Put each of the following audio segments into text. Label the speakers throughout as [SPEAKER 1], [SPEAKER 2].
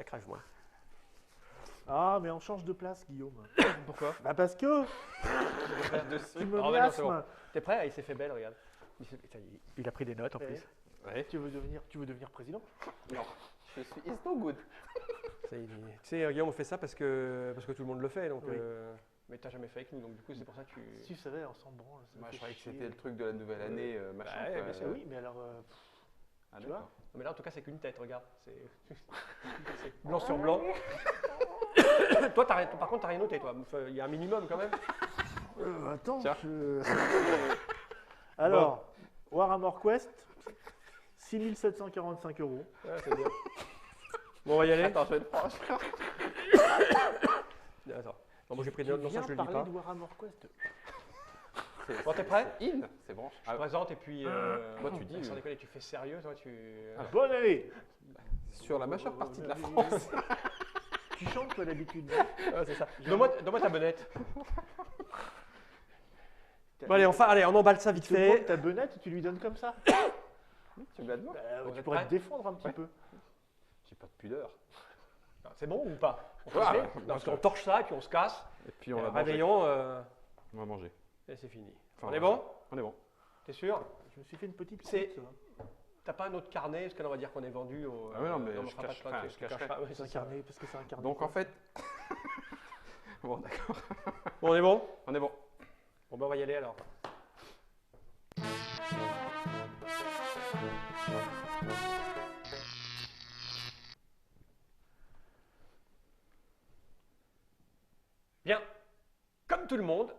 [SPEAKER 1] crève moins.
[SPEAKER 2] Ah, mais on change de place, Guillaume.
[SPEAKER 1] Pourquoi?
[SPEAKER 2] Bah parce que tu me miasmes.
[SPEAKER 1] T'es prêt? Ah, il s'est fait belle, regarde. Il a pris des notes en plus.
[SPEAKER 2] Ouais. Tu veux devenir président?
[SPEAKER 3] Non, je suis It's no good.
[SPEAKER 1] Tu sais, Guillaume, on fait ça parce que tout le monde le fait. Donc, mais t'as jamais fait avec nous, donc du coup, c'est pour ça que tu.
[SPEAKER 2] Si tu savais, on s'en branle.
[SPEAKER 3] Moi, je croyais que c'était le truc de la nouvelle année, machin.
[SPEAKER 1] Ouais, bien sûr.
[SPEAKER 2] Oui, mais alors.
[SPEAKER 3] Ah,
[SPEAKER 2] tu vois?
[SPEAKER 3] d'accord.
[SPEAKER 1] Mais là, en tout cas, c'est qu'une tête, regarde. C'est blanc sur blanc. Toi, par contre, t'as rien noté, toi. Il y a un minimum quand même.
[SPEAKER 2] Attends.
[SPEAKER 3] Tiens.
[SPEAKER 2] Alors, Warhammer Quest, 6745 €.
[SPEAKER 1] Ouais, c'est bien. Bon, on va y aller.
[SPEAKER 3] Attends, je vais le prendre.
[SPEAKER 1] Attends. Non, moi j'ai pris des notes, non, ça je le dis
[SPEAKER 2] parler
[SPEAKER 1] pas.
[SPEAKER 2] de Warhammer Quest.
[SPEAKER 1] Bon, t'es prêt?
[SPEAKER 3] In, c'est branche.
[SPEAKER 1] Je te présente et puis.
[SPEAKER 3] Moi, tu dis,
[SPEAKER 1] Sans déconner, tu fais sérieux, toi, tu.
[SPEAKER 2] Bonne année.
[SPEAKER 3] sur la majeure partie de la France.
[SPEAKER 2] Tu chantes, toi, d'habitude.
[SPEAKER 1] Ouais, c'est ça. Donne-moi ta bonnette. Bon, allez, on emballe ça vite
[SPEAKER 2] Tu te prends
[SPEAKER 1] fait.
[SPEAKER 2] ta bonnette et tu lui donnes comme ça.
[SPEAKER 3] Tu me la demandes?
[SPEAKER 1] Vous
[SPEAKER 2] Tu
[SPEAKER 1] êtes
[SPEAKER 2] pourrais
[SPEAKER 1] prêts?
[SPEAKER 2] te défendre un petit peu.
[SPEAKER 3] J'ai pas de pudeur.
[SPEAKER 1] C'est bon ou pas? On peut
[SPEAKER 3] Ouais,
[SPEAKER 1] se
[SPEAKER 3] ouais,
[SPEAKER 1] faire
[SPEAKER 3] bien
[SPEAKER 1] parce
[SPEAKER 3] sûr.
[SPEAKER 1] qu'on torche ça et puis on se casse.
[SPEAKER 3] Et puis on va manger.
[SPEAKER 1] Réveillons
[SPEAKER 3] On va manger.
[SPEAKER 1] et c'est fini.
[SPEAKER 3] Enfin,
[SPEAKER 1] On est bon?
[SPEAKER 3] On est bon.
[SPEAKER 1] T'es sûr?
[SPEAKER 2] Je me suis fait une petite
[SPEAKER 1] C'est-
[SPEAKER 2] croûte.
[SPEAKER 1] T'as pas un autre carnet? Parce que là on va dire qu'on est vendu au.
[SPEAKER 3] Ah oui, non, mais
[SPEAKER 1] on
[SPEAKER 3] je
[SPEAKER 1] fera pas de
[SPEAKER 3] cache-
[SPEAKER 1] plainte,
[SPEAKER 3] enfin,
[SPEAKER 1] tu
[SPEAKER 3] je
[SPEAKER 1] caches
[SPEAKER 3] cacherai.
[SPEAKER 1] pas, ouais,
[SPEAKER 2] C'est
[SPEAKER 1] c'est
[SPEAKER 2] un
[SPEAKER 1] ça.
[SPEAKER 2] carnet, parce que c'est un carnet.
[SPEAKER 3] Donc en fait. Bon, d'accord.
[SPEAKER 1] Bon, on est bon?
[SPEAKER 3] On est bon.
[SPEAKER 1] Bon, ben on va y aller alors. Bien, comme tout le monde,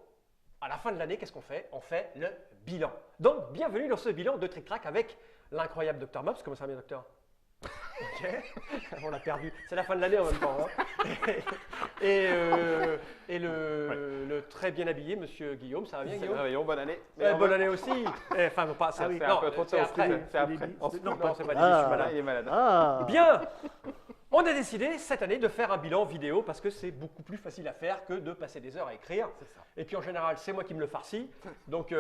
[SPEAKER 1] à la fin de l'année, qu'est-ce qu'on fait? On fait le bilan. Donc, bienvenue dans ce bilan de Trick Track avec l'incroyable Dr Mobs. Comment ça va bien, docteur? Ok, on l'a perdu. C'est la fin de l'année en même temps. Hein. Et le très bien habillé Monsieur Guillaume, ça va bien, Guillaume?
[SPEAKER 3] Réveillon, bonne année.
[SPEAKER 1] Bonne année aussi. Enfin, non, pas ça.
[SPEAKER 2] oui,
[SPEAKER 3] C'est
[SPEAKER 1] non,
[SPEAKER 3] un peu trop
[SPEAKER 1] c'est
[SPEAKER 3] tôt.
[SPEAKER 1] après.
[SPEAKER 3] C'est après.
[SPEAKER 1] Non, c'est pas dit,
[SPEAKER 2] Ah.
[SPEAKER 1] je suis malade.
[SPEAKER 3] Il est malade.
[SPEAKER 2] Ah.
[SPEAKER 1] Bien. On a décidé cette année de faire un bilan vidéo parce que c'est beaucoup plus facile à faire que de passer des heures à écrire.
[SPEAKER 3] C'est ça.
[SPEAKER 1] Et puis en général, c'est moi qui me le farcis. Donc,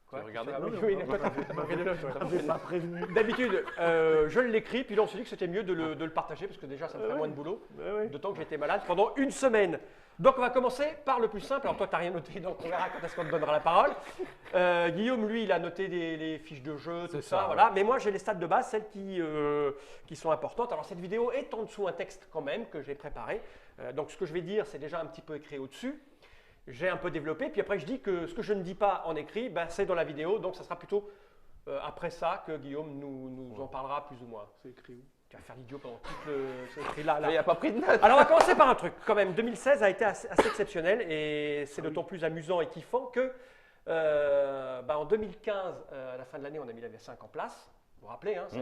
[SPEAKER 1] quoi,
[SPEAKER 3] regardes
[SPEAKER 1] ah,
[SPEAKER 2] non,
[SPEAKER 1] oui,
[SPEAKER 2] non,
[SPEAKER 1] oui,
[SPEAKER 2] non,
[SPEAKER 1] toi, t'as pris des notes, toi.
[SPEAKER 2] T'avais pas prévenu.
[SPEAKER 1] D'habitude, je l'écris, puis là on s'est dit que c'était mieux de le partager parce que déjà ça me ferait moins de boulot. D'autant que j'étais malade pendant une semaine. Donc on va commencer par le plus simple. Alors toi, tu n'as rien noté, donc on verra quand est-ce qu'on te donnera la parole. Guillaume, lui, il a noté les fiches de jeu, tout
[SPEAKER 3] C'est
[SPEAKER 1] ça,
[SPEAKER 3] ça,
[SPEAKER 1] voilà. Mais moi, j'ai les stats de base, celles qui sont importantes. Alors cette vidéo est en dessous un texte quand même que j'ai préparé. Donc ce que je vais dire, c'est déjà un petit peu écrit au-dessus. J'ai un peu développé, puis après je dis que ce que je ne dis pas en écrit, ben, c'est dans la vidéo, donc ça sera plutôt après ça que Guillaume nous en parlera plus ou moins.
[SPEAKER 2] C'est écrit où?
[SPEAKER 1] Tu vas faire l'idiot pendant tout le... C'est écrit là, là.
[SPEAKER 3] Il n'y a pas pris de notes.
[SPEAKER 1] Alors on va commencer par un truc quand même. 2016 a été assez exceptionnel et c'est d'autant plus amusant et kiffant que en 2015, à la fin de l'année, on a mis la V5 en place. Vous vous rappelez, hein, ça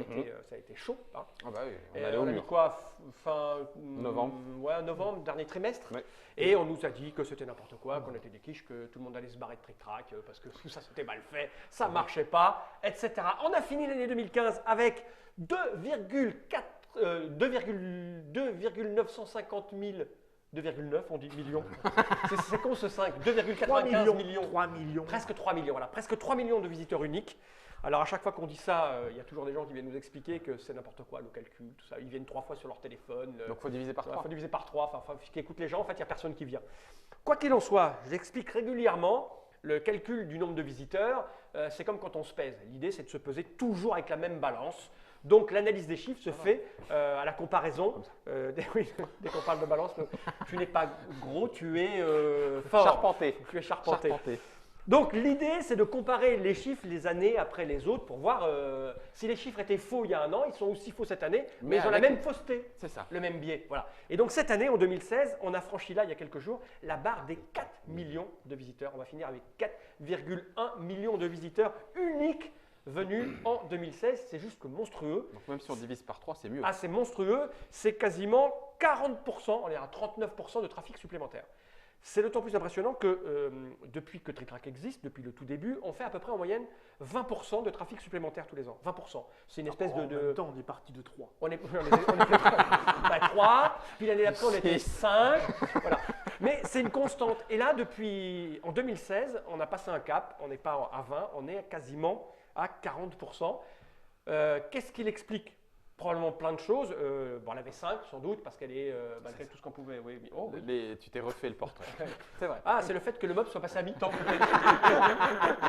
[SPEAKER 1] a été chaud. Hein.
[SPEAKER 3] Ah bah oui, on
[SPEAKER 1] Et
[SPEAKER 3] allait au
[SPEAKER 1] on a mis
[SPEAKER 3] mur.
[SPEAKER 1] quoi? Fin
[SPEAKER 3] Novembre.
[SPEAKER 1] Ouais, novembre, dernier trimestre.
[SPEAKER 3] Ouais.
[SPEAKER 1] Et on nous a dit que c'était n'importe quoi, qu'on était des quiches, que tout le monde allait se barrer de Trick Track parce que tout ça c'était mal fait, ça marchait pas, etc. On a fini l'année 2015 avec 2,950 000. 2,9, on dit millions. C'est con ce 5. 2,95 millions.
[SPEAKER 2] 3 millions.
[SPEAKER 1] Presque 3 millions, voilà. Presque 3 millions de visiteurs uniques. Alors à chaque fois qu'on dit ça, il y a toujours des gens qui viennent nous expliquer que c'est n'importe quoi, le calcul, tout ça. Ils viennent 3 fois sur leur téléphone.
[SPEAKER 3] Donc il faut diviser par
[SPEAKER 1] Il
[SPEAKER 3] 3.
[SPEAKER 1] faut diviser par 3. Enfin, qui écoute les gens, en fait, il n'y a personne qui vient. Quoi qu'il en soit, j'explique régulièrement le calcul du nombre de visiteurs. C'est comme quand on se pèse. L'idée, c'est de se peser toujours avec la même balance. Donc l'analyse des chiffres se fait à la comparaison. Dès qu'on parle de balance, tu n'es pas gros, tu es fort.
[SPEAKER 3] Charpenté.
[SPEAKER 1] Tu es charpenté.
[SPEAKER 3] Charpenté.
[SPEAKER 1] Donc l'idée, c'est de comparer les chiffres les années après les autres pour voir si les chiffres étaient faux il y a un an, ils sont aussi faux cette année, mais ils ont la
[SPEAKER 3] avec-
[SPEAKER 1] même fausseté,
[SPEAKER 3] C'est ça.
[SPEAKER 1] le même biais. Voilà. Et donc cette année, en 2016, on a franchi là, il y a quelques jours, la barre des 4 millions de visiteurs. On va finir avec 4,1 millions de visiteurs uniques venus en 2016. C'est juste que monstrueux.
[SPEAKER 3] Donc même si on divise par 3, c'est mieux.
[SPEAKER 1] Ah, c'est monstrueux. C'est quasiment 40%, on est à 39% de trafic supplémentaire. C'est d'autant plus impressionnant que depuis que Trick Track existe, depuis le tout début, on fait à peu près en moyenne 20% de trafic supplémentaire tous les ans. 20%. C'est une espèce
[SPEAKER 2] En
[SPEAKER 1] de...
[SPEAKER 2] même temps, on est parti de 3.
[SPEAKER 1] On est 3, puis l'année d'après on était 5. Voilà. Mais c'est une constante. Et là, en 2016, on a passé un cap. On n'est pas à 20, on est quasiment à 40%. Qu'est-ce qu'il explique Probablement plein de choses. Bon, la V5 sans doute parce qu'elle est malgré tout ce qu'on pouvait. Oui, oui. Oh, oui.
[SPEAKER 3] Tu t'es refait le portrait.
[SPEAKER 1] C'est vrai. Ah, c'est le fait que le mob soit passé à mi-temps.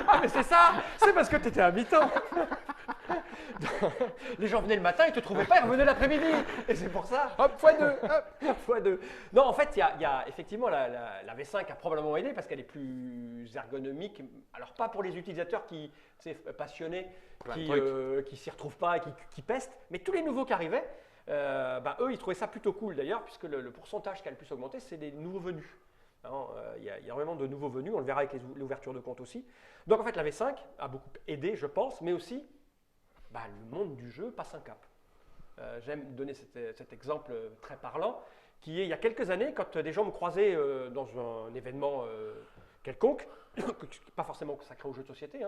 [SPEAKER 1] Ah, mais c'est ça. C'est parce que tu étais à mi-temps. Les gens venaient le matin, ils te trouvaient pas, ils revenaient l'après-midi. Et c'est pour ça.
[SPEAKER 3] Hop, x2.
[SPEAKER 1] x2. Non, en fait, il y a effectivement la V5 a probablement aidé parce qu'elle est plus ergonomique. Alors pas pour les utilisateurs qui passionnés, qui s'y retrouvent pas et qui pestent, mais tous les nouveaux qui arrivaient, eux, ils trouvaient ça plutôt cool d'ailleurs, puisque le pourcentage qui a le plus augmenté, c'est des nouveaux venus. Il y a énormément de nouveaux venus, on le verra avec l'ouverture de compte aussi. Donc en fait, la V5 a beaucoup aidé, je pense, mais aussi le monde du jeu passe un cap. J'aime donner cet exemple très parlant, qui est il y a quelques années, quand des gens me croisaient dans un événement quelconque, pas forcément consacré aux jeux de société,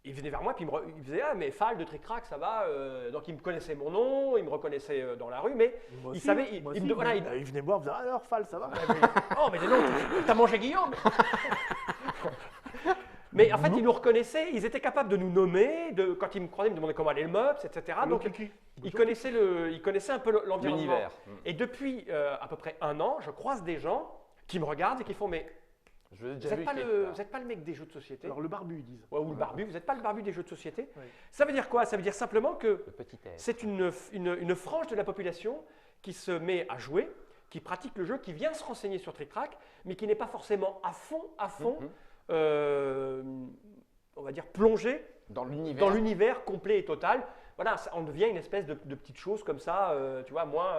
[SPEAKER 1] ils venaient vers moi et puis ils disaient « Ah, mais Fal de Trick Track, ça va ?» Donc ils me connaissaient mon nom, ils me reconnaissaient dans la rue, mais ils savaient… Ils
[SPEAKER 2] venaient me voir, ils me disaient « Alors Fal, ça va ?»
[SPEAKER 1] Oh, mais non, t'as mangé Guillaume. Mais en fait, ils nous reconnaissaient, ils étaient capables de nous nommer, quand ils me croisaient, ils me demandaient comment allait le MOPS, etc. Donc ils connaissaient un peu l'environnement.
[SPEAKER 3] L'univers.
[SPEAKER 1] Et depuis à peu près un an, je croise des gens qui me regardent et qui font « Mais vous n'êtes pas le mec des jeux de société ?»
[SPEAKER 2] Alors le barbu, ils disent.
[SPEAKER 1] Ouais, ou le barbu, vous n'êtes pas le barbu des jeux de société. Oui. Ça veut dire quoi? Ça veut dire simplement que c'est une frange de la population qui se met à jouer, qui pratique le jeu, qui vient se renseigner sur Trick Track, mais qui n'est pas forcément à fond, on va dire plongé
[SPEAKER 3] dans
[SPEAKER 1] l'univers complet et total. Voilà, on devient une espèce de petite chose comme ça, tu vois, moi…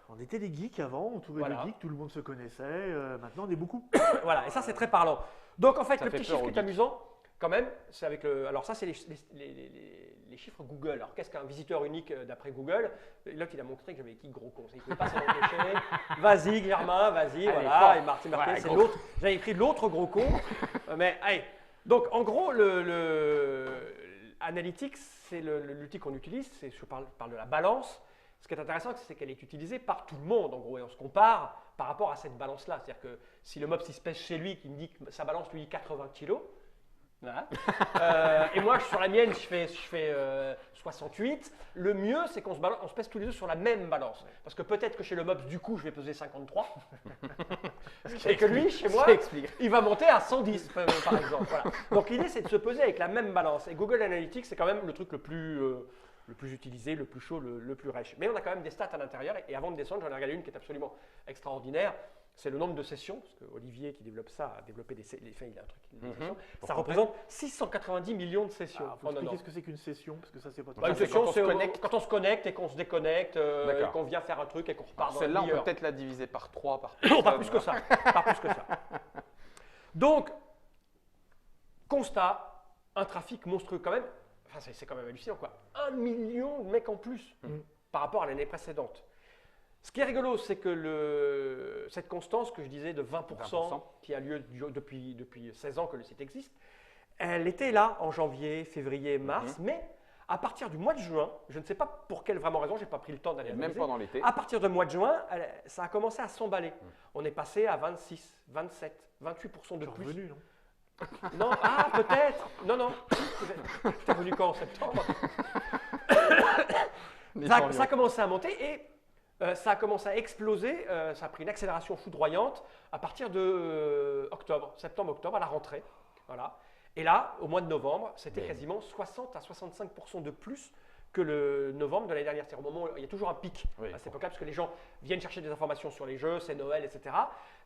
[SPEAKER 2] On était des geeks avant, on trouvait des geeks, tout le monde se connaissait, maintenant on est beaucoup.
[SPEAKER 1] Voilà, et ça c'est très parlant. Donc en fait, le petit chiffre qui est amusant, quand même, c'est avec le… Alors ça c'est les chiffres Google. Alors qu'est-ce qu'un visiteur unique d'après Google? L'autre il a montré que j'avais écrit gros con, il ne pouvait pas s'en empêcher. Vas-y Germain, vas-y, voilà, et Martin Marquet, c'est l'autre. J'avais écrit l'autre gros con, mais allez. Donc en gros, Analytics, c'est l'outil qu'on utilise, je parle de la balance. Ce qui est intéressant, c'est qu'elle est utilisée par tout le monde, en gros, et on se compare par rapport à cette balance-là. C'est-à-dire que si le MOPS il se pèse chez lui, qui me dit que sa balance lui dit 80 kg, voilà. Et moi, sur la mienne, je fais 68. Le mieux, c'est qu'on se pèse tous les deux sur la même balance. Parce que peut-être que chez le MOPS, du coup, je vais peser 53. Et que lui, chez moi, il va monter à 110, par exemple. Voilà. Donc l'idée, c'est de se peser avec la même balance. Et Google Analytics, c'est quand même le truc le plus utilisé, le plus chaud, le plus riche. Mais on a quand même des stats à l'intérieur. Et avant de descendre, j'en ai regardé une qui est absolument extraordinaire. C'est le nombre de sessions, parce que Olivier qui développe ça a développé il a un truc, des sessions. Ça représente 690 millions de sessions.
[SPEAKER 2] Il faut expliquer ce que c'est qu'une session, parce que ça c'est pas
[SPEAKER 1] une session, c'est quand on se connecte et qu'on se déconnecte, et qu'on vient faire un truc et qu'on repart dans le
[SPEAKER 3] celle-là, on peut peut-être la diviser par 3, par
[SPEAKER 1] Non, pas plus que ça. Pas plus que ça. Donc, constat, un trafic monstrueux quand même. Enfin, c'est quand même hallucinant, quoi. 1 million de mecs en plus par rapport à l'année précédente. Ce qui est rigolo, c'est que cette constance que je disais de 20%, qui a lieu depuis 16 ans que le site existe, elle était là en janvier, février, mars, mais à partir du mois de juin, je ne sais pas pour quelle vraiment raison, je n'ai pas pris le temps d'aller analyser.
[SPEAKER 3] Même pendant l'été.
[SPEAKER 1] À partir du mois de juin, ça a commencé à s'emballer. On est passé à 26, 27, 28% de plus.
[SPEAKER 2] Revenu, non?
[SPEAKER 1] Non, peut-être. Non. T'es venu quand, en septembre? Ça a commencé à monter et ça a commencé à exploser. Ça a pris une accélération foudroyante à partir de septembre-octobre, à la rentrée. Voilà. Et là, au mois de novembre, c'était quasiment 60 à 65% de plus que le novembre de l'année dernière. C'est au moment où il y a toujours un pic à cette époque-là, parce que les gens viennent chercher des informations sur les jeux, c'est Noël, etc.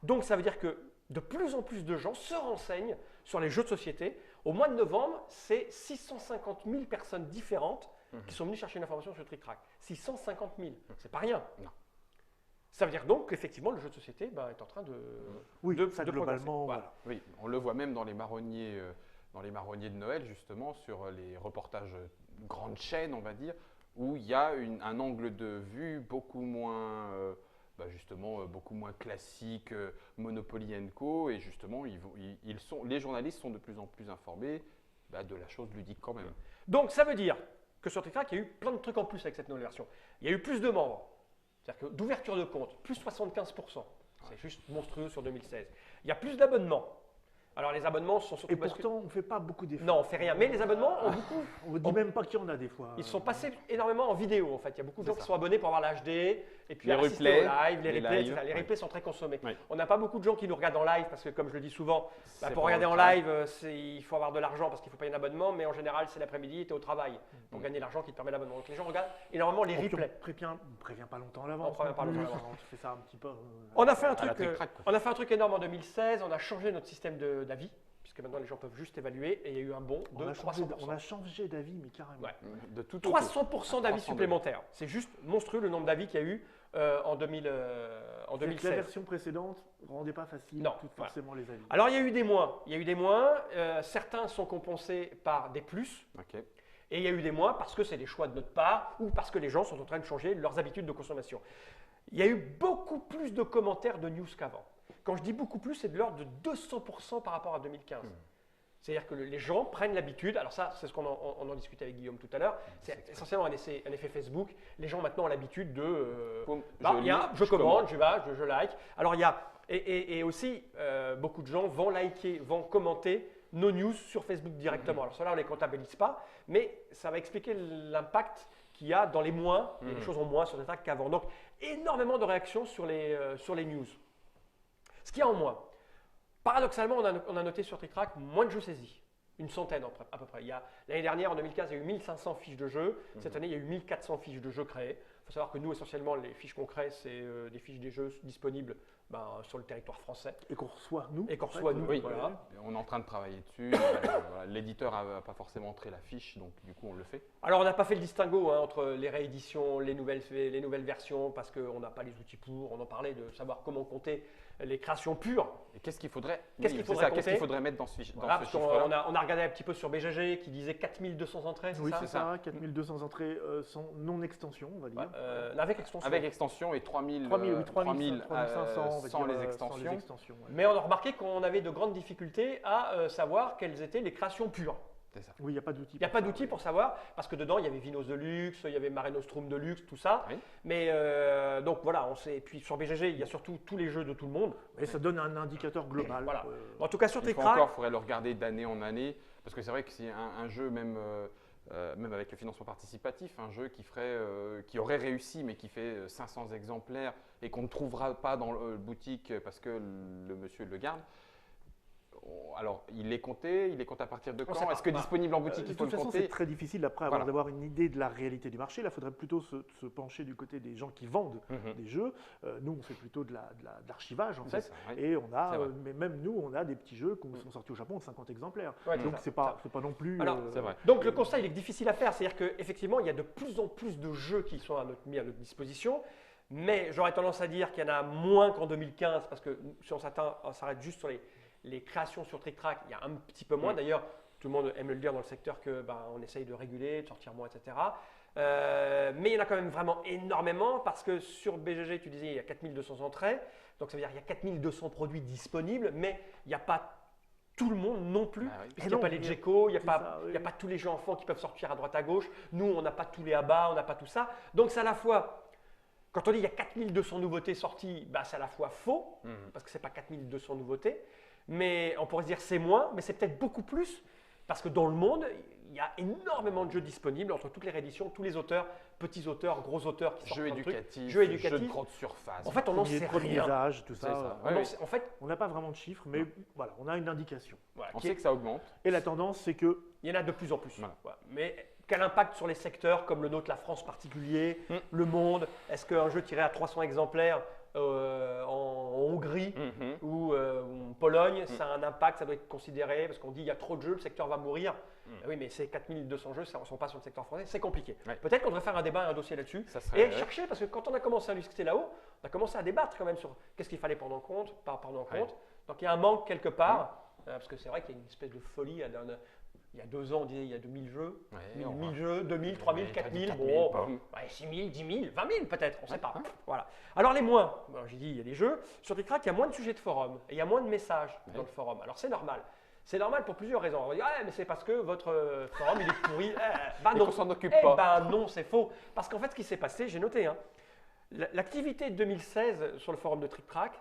[SPEAKER 1] Donc ça veut dire que de plus en plus de gens se renseignent sur les jeux de société. Au mois de novembre, c'est 650 000 personnes différentes qui sont venues chercher une information sur Trick Track. 650 000, c'est pas rien. Non. Ça veut dire donc qu'effectivement, le jeu de société est en train de
[SPEAKER 2] globalement,
[SPEAKER 3] voilà. Oui, on le voit même dans les marronniers de Noël, justement, sur les reportages grandes chaînes, on va dire, où il y a un angle de vue beaucoup moins, beaucoup moins classique, Monopoly & Co. Et justement, les journalistes sont de plus en plus informés de la chose ludique quand même.
[SPEAKER 1] Donc, ça veut dire que sur Trick Track, il y a eu plein de trucs en plus avec cette nouvelle version. Il y a eu plus de membres, c'est-à-dire que d'ouverture de compte, plus 75%. C'est juste monstrueux sur 2016. Il y a plus d'abonnements. Alors les abonnements sont surtout
[SPEAKER 2] Et pourtant, on ne fait pas beaucoup d'efforts.
[SPEAKER 1] Non, on fait rien. Mais les abonnements ont beaucoup.
[SPEAKER 2] On ne dit même pas qu'il y en a des fois.
[SPEAKER 1] Ils sont passés énormément en vidéo en fait. Il y a beaucoup de gens
[SPEAKER 3] C'est
[SPEAKER 1] qui
[SPEAKER 3] ça.
[SPEAKER 1] sont abonnés pour voir l'HD et puis
[SPEAKER 3] Les
[SPEAKER 1] assister
[SPEAKER 3] replays,
[SPEAKER 1] au live, les
[SPEAKER 3] les
[SPEAKER 1] replays,
[SPEAKER 3] lives.
[SPEAKER 1] etc. Les
[SPEAKER 3] Ouais.
[SPEAKER 1] replays sont très consommés.
[SPEAKER 3] Ouais.
[SPEAKER 1] On n'a pas beaucoup de gens qui nous regardent en live parce que comme je le dis souvent,
[SPEAKER 3] C'est
[SPEAKER 1] pour
[SPEAKER 3] pas
[SPEAKER 1] regarder en
[SPEAKER 3] votre travail.
[SPEAKER 1] live, il faut avoir de l'argent parce qu'il faut payer un abonnement, mais en général c'est l'après-midi et tu es au travail pour gagner l'argent qui te permet l'abonnement. Donc les gens regardent énormément les
[SPEAKER 2] Et puis,
[SPEAKER 1] replays.
[SPEAKER 2] on prévient pas longtemps à l'avance.
[SPEAKER 1] On prévient pas
[SPEAKER 2] non plus.
[SPEAKER 1] longtemps à l'avance.
[SPEAKER 2] On fait ça un petit peu.
[SPEAKER 1] On a fait un
[SPEAKER 3] la
[SPEAKER 1] truc,
[SPEAKER 3] tric-trac, quoi.
[SPEAKER 1] on a fait un truc énorme en 2016. On a changé notre système d'avis puisque maintenant les gens peuvent juste évaluer et il y a eu un bond de
[SPEAKER 2] On a changé,
[SPEAKER 1] 300%.
[SPEAKER 2] on a changé d'avis, mais carrément.
[SPEAKER 1] Ouais.
[SPEAKER 3] De tout
[SPEAKER 1] 300% d'avis
[SPEAKER 3] 300
[SPEAKER 1] supplémentaires. C'est juste monstrueux le nombre d'avis qu'il y a eu en
[SPEAKER 2] C'est que la
[SPEAKER 1] 2016.
[SPEAKER 2] version précédente ne rendait pas facile
[SPEAKER 1] Non, voilà.
[SPEAKER 2] forcément les avis.
[SPEAKER 1] Alors il y a eu des moins. Il y a eu des moins. Certains sont compensés par des plus.
[SPEAKER 3] Ok.
[SPEAKER 1] Et il y a eu des moins parce que c'est des choix de notre part ou parce que les gens sont en train de changer leurs habitudes de consommation. Il y a eu beaucoup plus de commentaires de news qu'avant. Quand je dis beaucoup plus, c'est de l'ordre de 200% par rapport à 2015. C'est-à-dire que les gens prennent l'habitude, alors ça c'est ce qu'on en discutait avec Guillaume tout à l'heure, c'est essentiellement un effet Facebook. Les gens maintenant ont l'habitude de…
[SPEAKER 3] Boum,
[SPEAKER 1] je commande, je like. Alors il y a, et aussi beaucoup de gens vont liker, vont commenter nos news sur Facebook directement. Alors cela on ne les comptabilise pas, mais ça va expliquer l'impact qu'il y a dans les moins, et les choses ont moins sur des tracks qu'avant. Donc énormément de réactions sur les news. Ce qu'il y a en moins. Paradoxalement, on a noté sur TrickTrack moins de jeux saisis, une centaine à peu près. L'année dernière, en 2015, il y a eu 1500 fiches de jeux. Cette année, il y a eu 1400 fiches de jeux créées. Il faut savoir que nous, essentiellement, les fiches qu'on crée, c'est des fiches des jeux disponibles sur le territoire français.
[SPEAKER 2] Et qu'on reçoit nous.
[SPEAKER 1] Et qu'on reçoit nous,
[SPEAKER 3] Oui,
[SPEAKER 1] voilà.
[SPEAKER 3] on est en train de travailler dessus. Voilà, l'éditeur n'a pas forcément entré la fiche, donc du coup on le fait.
[SPEAKER 1] Alors, on n'a pas fait le distinguo entre les rééditions, les nouvelles versions, parce qu'on n'a pas les outils pour. On en parlait de savoir comment compter les créations pures.
[SPEAKER 3] Et qu'est-ce qu'il faudrait,
[SPEAKER 1] Qu'est-ce qu'il faudrait
[SPEAKER 3] qu'est-ce qu'il
[SPEAKER 1] compter
[SPEAKER 3] faudrait mettre dans ce,
[SPEAKER 1] Voilà,
[SPEAKER 3] dans ce
[SPEAKER 1] parce
[SPEAKER 3] chiffre-là
[SPEAKER 1] qu'on a regardé un petit peu sur BGG qui disait 4200 entrées, c'est
[SPEAKER 2] Oui,
[SPEAKER 1] ça
[SPEAKER 2] c'est ça. 4200 entrées sans non-extension, on va dire.
[SPEAKER 1] Avec extension.
[SPEAKER 3] Avec extension et 3000,
[SPEAKER 2] 3500
[SPEAKER 3] sans les extensions.
[SPEAKER 2] Ouais.
[SPEAKER 1] Mais on a remarqué qu'on avait de grandes difficultés à savoir quelles étaient les créations pures.
[SPEAKER 3] C'est ça.
[SPEAKER 2] Oui, il n'y a pas d'outil.
[SPEAKER 1] Il n'y a pas d'outil pour savoir, parce que dedans, il y avait Vinos de luxe, il y avait Mare Nostrum de luxe, tout ça.
[SPEAKER 3] Oui.
[SPEAKER 1] Mais donc voilà, et puis sur BGG, il y a surtout tous les jeux de tout le monde.
[SPEAKER 2] Et ça donne un indicateur global.
[SPEAKER 1] Voilà. En tout cas, sur
[SPEAKER 3] Il faut
[SPEAKER 1] TrickTrack,
[SPEAKER 3] encore, faudrait le regarder d'année en année, parce que c'est vrai que c'est un jeu même avec le financement participatif, un jeu qui aurait réussi mais qui fait 500 exemplaires et qu'on ne trouvera pas dans le boutique parce que le monsieur le garde. Alors, il est compté à partir de
[SPEAKER 1] On sait
[SPEAKER 3] quand?
[SPEAKER 1] pas.
[SPEAKER 3] Est-ce que disponible en boutique,
[SPEAKER 2] De
[SPEAKER 3] il faut
[SPEAKER 2] toute
[SPEAKER 3] le
[SPEAKER 2] façon, c'est
[SPEAKER 3] compter?
[SPEAKER 2] très difficile après
[SPEAKER 3] Voilà.
[SPEAKER 2] d'avoir une idée de la réalité du marché. Là, il faudrait plutôt se pencher du côté des gens qui vendent des jeux. Nous, on fait plutôt de l'archivage en
[SPEAKER 3] C'est
[SPEAKER 2] fait.
[SPEAKER 3] ça, oui.
[SPEAKER 2] Et on a,
[SPEAKER 3] C'est vrai.
[SPEAKER 2] mais même nous, on a des petits jeux qui sont sortis au Japon de 50 exemplaires.
[SPEAKER 1] Ouais,
[SPEAKER 2] Donc, c'est pas non plus.
[SPEAKER 1] Alors,
[SPEAKER 3] c'est vrai.
[SPEAKER 1] donc le constat, il est difficile à faire. C'est-à-dire qu'effectivement, il y a de plus en plus de jeux qui sont mis à notre disposition. Mais j'aurais tendance à dire qu'il y en a moins qu'en 2015, parce que si on s'arrête juste sur les créations sur TrickTrack, il y a un petit peu moins. D'ailleurs, tout le monde aime le dire dans le secteur que on essaye de réguler, de sortir moins, etc. Mais il y en a quand même vraiment énormément, parce que sur BGG, tu disais, il y a 4200 entrées. Donc ça veut dire qu'il y a 4200 produits disponibles, mais il n'y a pas tout le monde non plus.
[SPEAKER 3] Ah oui.
[SPEAKER 1] Puisqu'il n'y a pas les Djeco, il n'y a,
[SPEAKER 2] c'est
[SPEAKER 1] pas-
[SPEAKER 2] ça, oui.
[SPEAKER 1] il y a pas tous les jeux enfants qui peuvent sortir à droite à gauche. Nous, on n'a pas tous les abats, on n'a pas tout ça. Donc c'est à la fois… Quand on dit qu'il y a 4200 nouveautés sorties, c'est à la fois faux, parce que ce n'est pas 4200 nouveautés, mais on pourrait se dire c'est moins, mais c'est peut-être beaucoup plus, parce que dans le monde, il y a énormément de jeux disponibles entre toutes les rééditions, tous les auteurs, petits auteurs, gros auteurs qui sortent
[SPEAKER 3] Jeux
[SPEAKER 1] plein de trucs.
[SPEAKER 3] éducatifs,
[SPEAKER 1] Jeux éducatifs.
[SPEAKER 3] jeux de grande surface.
[SPEAKER 1] En fait, on n'en sait
[SPEAKER 2] Premier
[SPEAKER 1] rien.
[SPEAKER 2] usage, tout
[SPEAKER 3] C'est
[SPEAKER 2] ça.
[SPEAKER 3] ça.
[SPEAKER 1] On
[SPEAKER 3] Ouais,
[SPEAKER 1] en
[SPEAKER 3] oui.
[SPEAKER 1] sait- En fait,
[SPEAKER 2] On n'a pas vraiment de chiffres, mais voilà, on a une indication.
[SPEAKER 1] voilà,
[SPEAKER 3] On
[SPEAKER 1] qui
[SPEAKER 3] sait
[SPEAKER 1] est-
[SPEAKER 3] que ça augmente.
[SPEAKER 2] Et la tendance, c'est que
[SPEAKER 1] il y en a de plus en plus.
[SPEAKER 3] Voilà.
[SPEAKER 1] Voilà. Mais quel impact sur les secteurs comme le nôtre, la France particulier, le monde? Est-ce qu'un jeu tiré à 300 exemplaires en Hongrie ou en Pologne, ça a un impact, ça doit être considéré, parce qu'on dit il y a trop de jeux, le secteur va mourir. Oui, mais ces 4200 jeux, ça ne sont pas sur le secteur français, c'est compliqué.
[SPEAKER 3] Ouais.
[SPEAKER 1] Peut-être qu'on devrait faire un débat, un dossier là-dessus,
[SPEAKER 3] Ça serait-
[SPEAKER 1] et chercher, parce que quand on a commencé à discuter là-haut, on a commencé à débattre quand même sur qu'est-ce qu'il fallait prendre en compte, pas prendre en compte.
[SPEAKER 3] Ouais.
[SPEAKER 1] Donc il y a un manque quelque part, parce que c'est vrai qu'il y a une espèce de folie. Il y a 2 ans, on disait il y a 2000 jeux,
[SPEAKER 3] Ouais,
[SPEAKER 1] 1000 jeux, 2000, 3000, 4000,
[SPEAKER 3] 4000,
[SPEAKER 1] bon,
[SPEAKER 3] bon.
[SPEAKER 1] 6 000, 10 000, 20 000 peut-être, on ne sait pas. Voilà. Alors les moins, bon, j'ai dit il y a des jeux, sur TrickTrack il y a moins de sujets de forum, et il y a moins de messages dans le forum. Alors c'est normal. C'est normal pour plusieurs raisons. On va dire, mais c'est parce que votre forum il est pourri.
[SPEAKER 3] Et qu'on s'en occupe
[SPEAKER 1] Eh
[SPEAKER 3] pas.
[SPEAKER 1] ben non, c'est faux. Parce qu'en fait, ce qui s'est passé, j'ai noté, l'activité de 2016 sur le forum de TrickTrack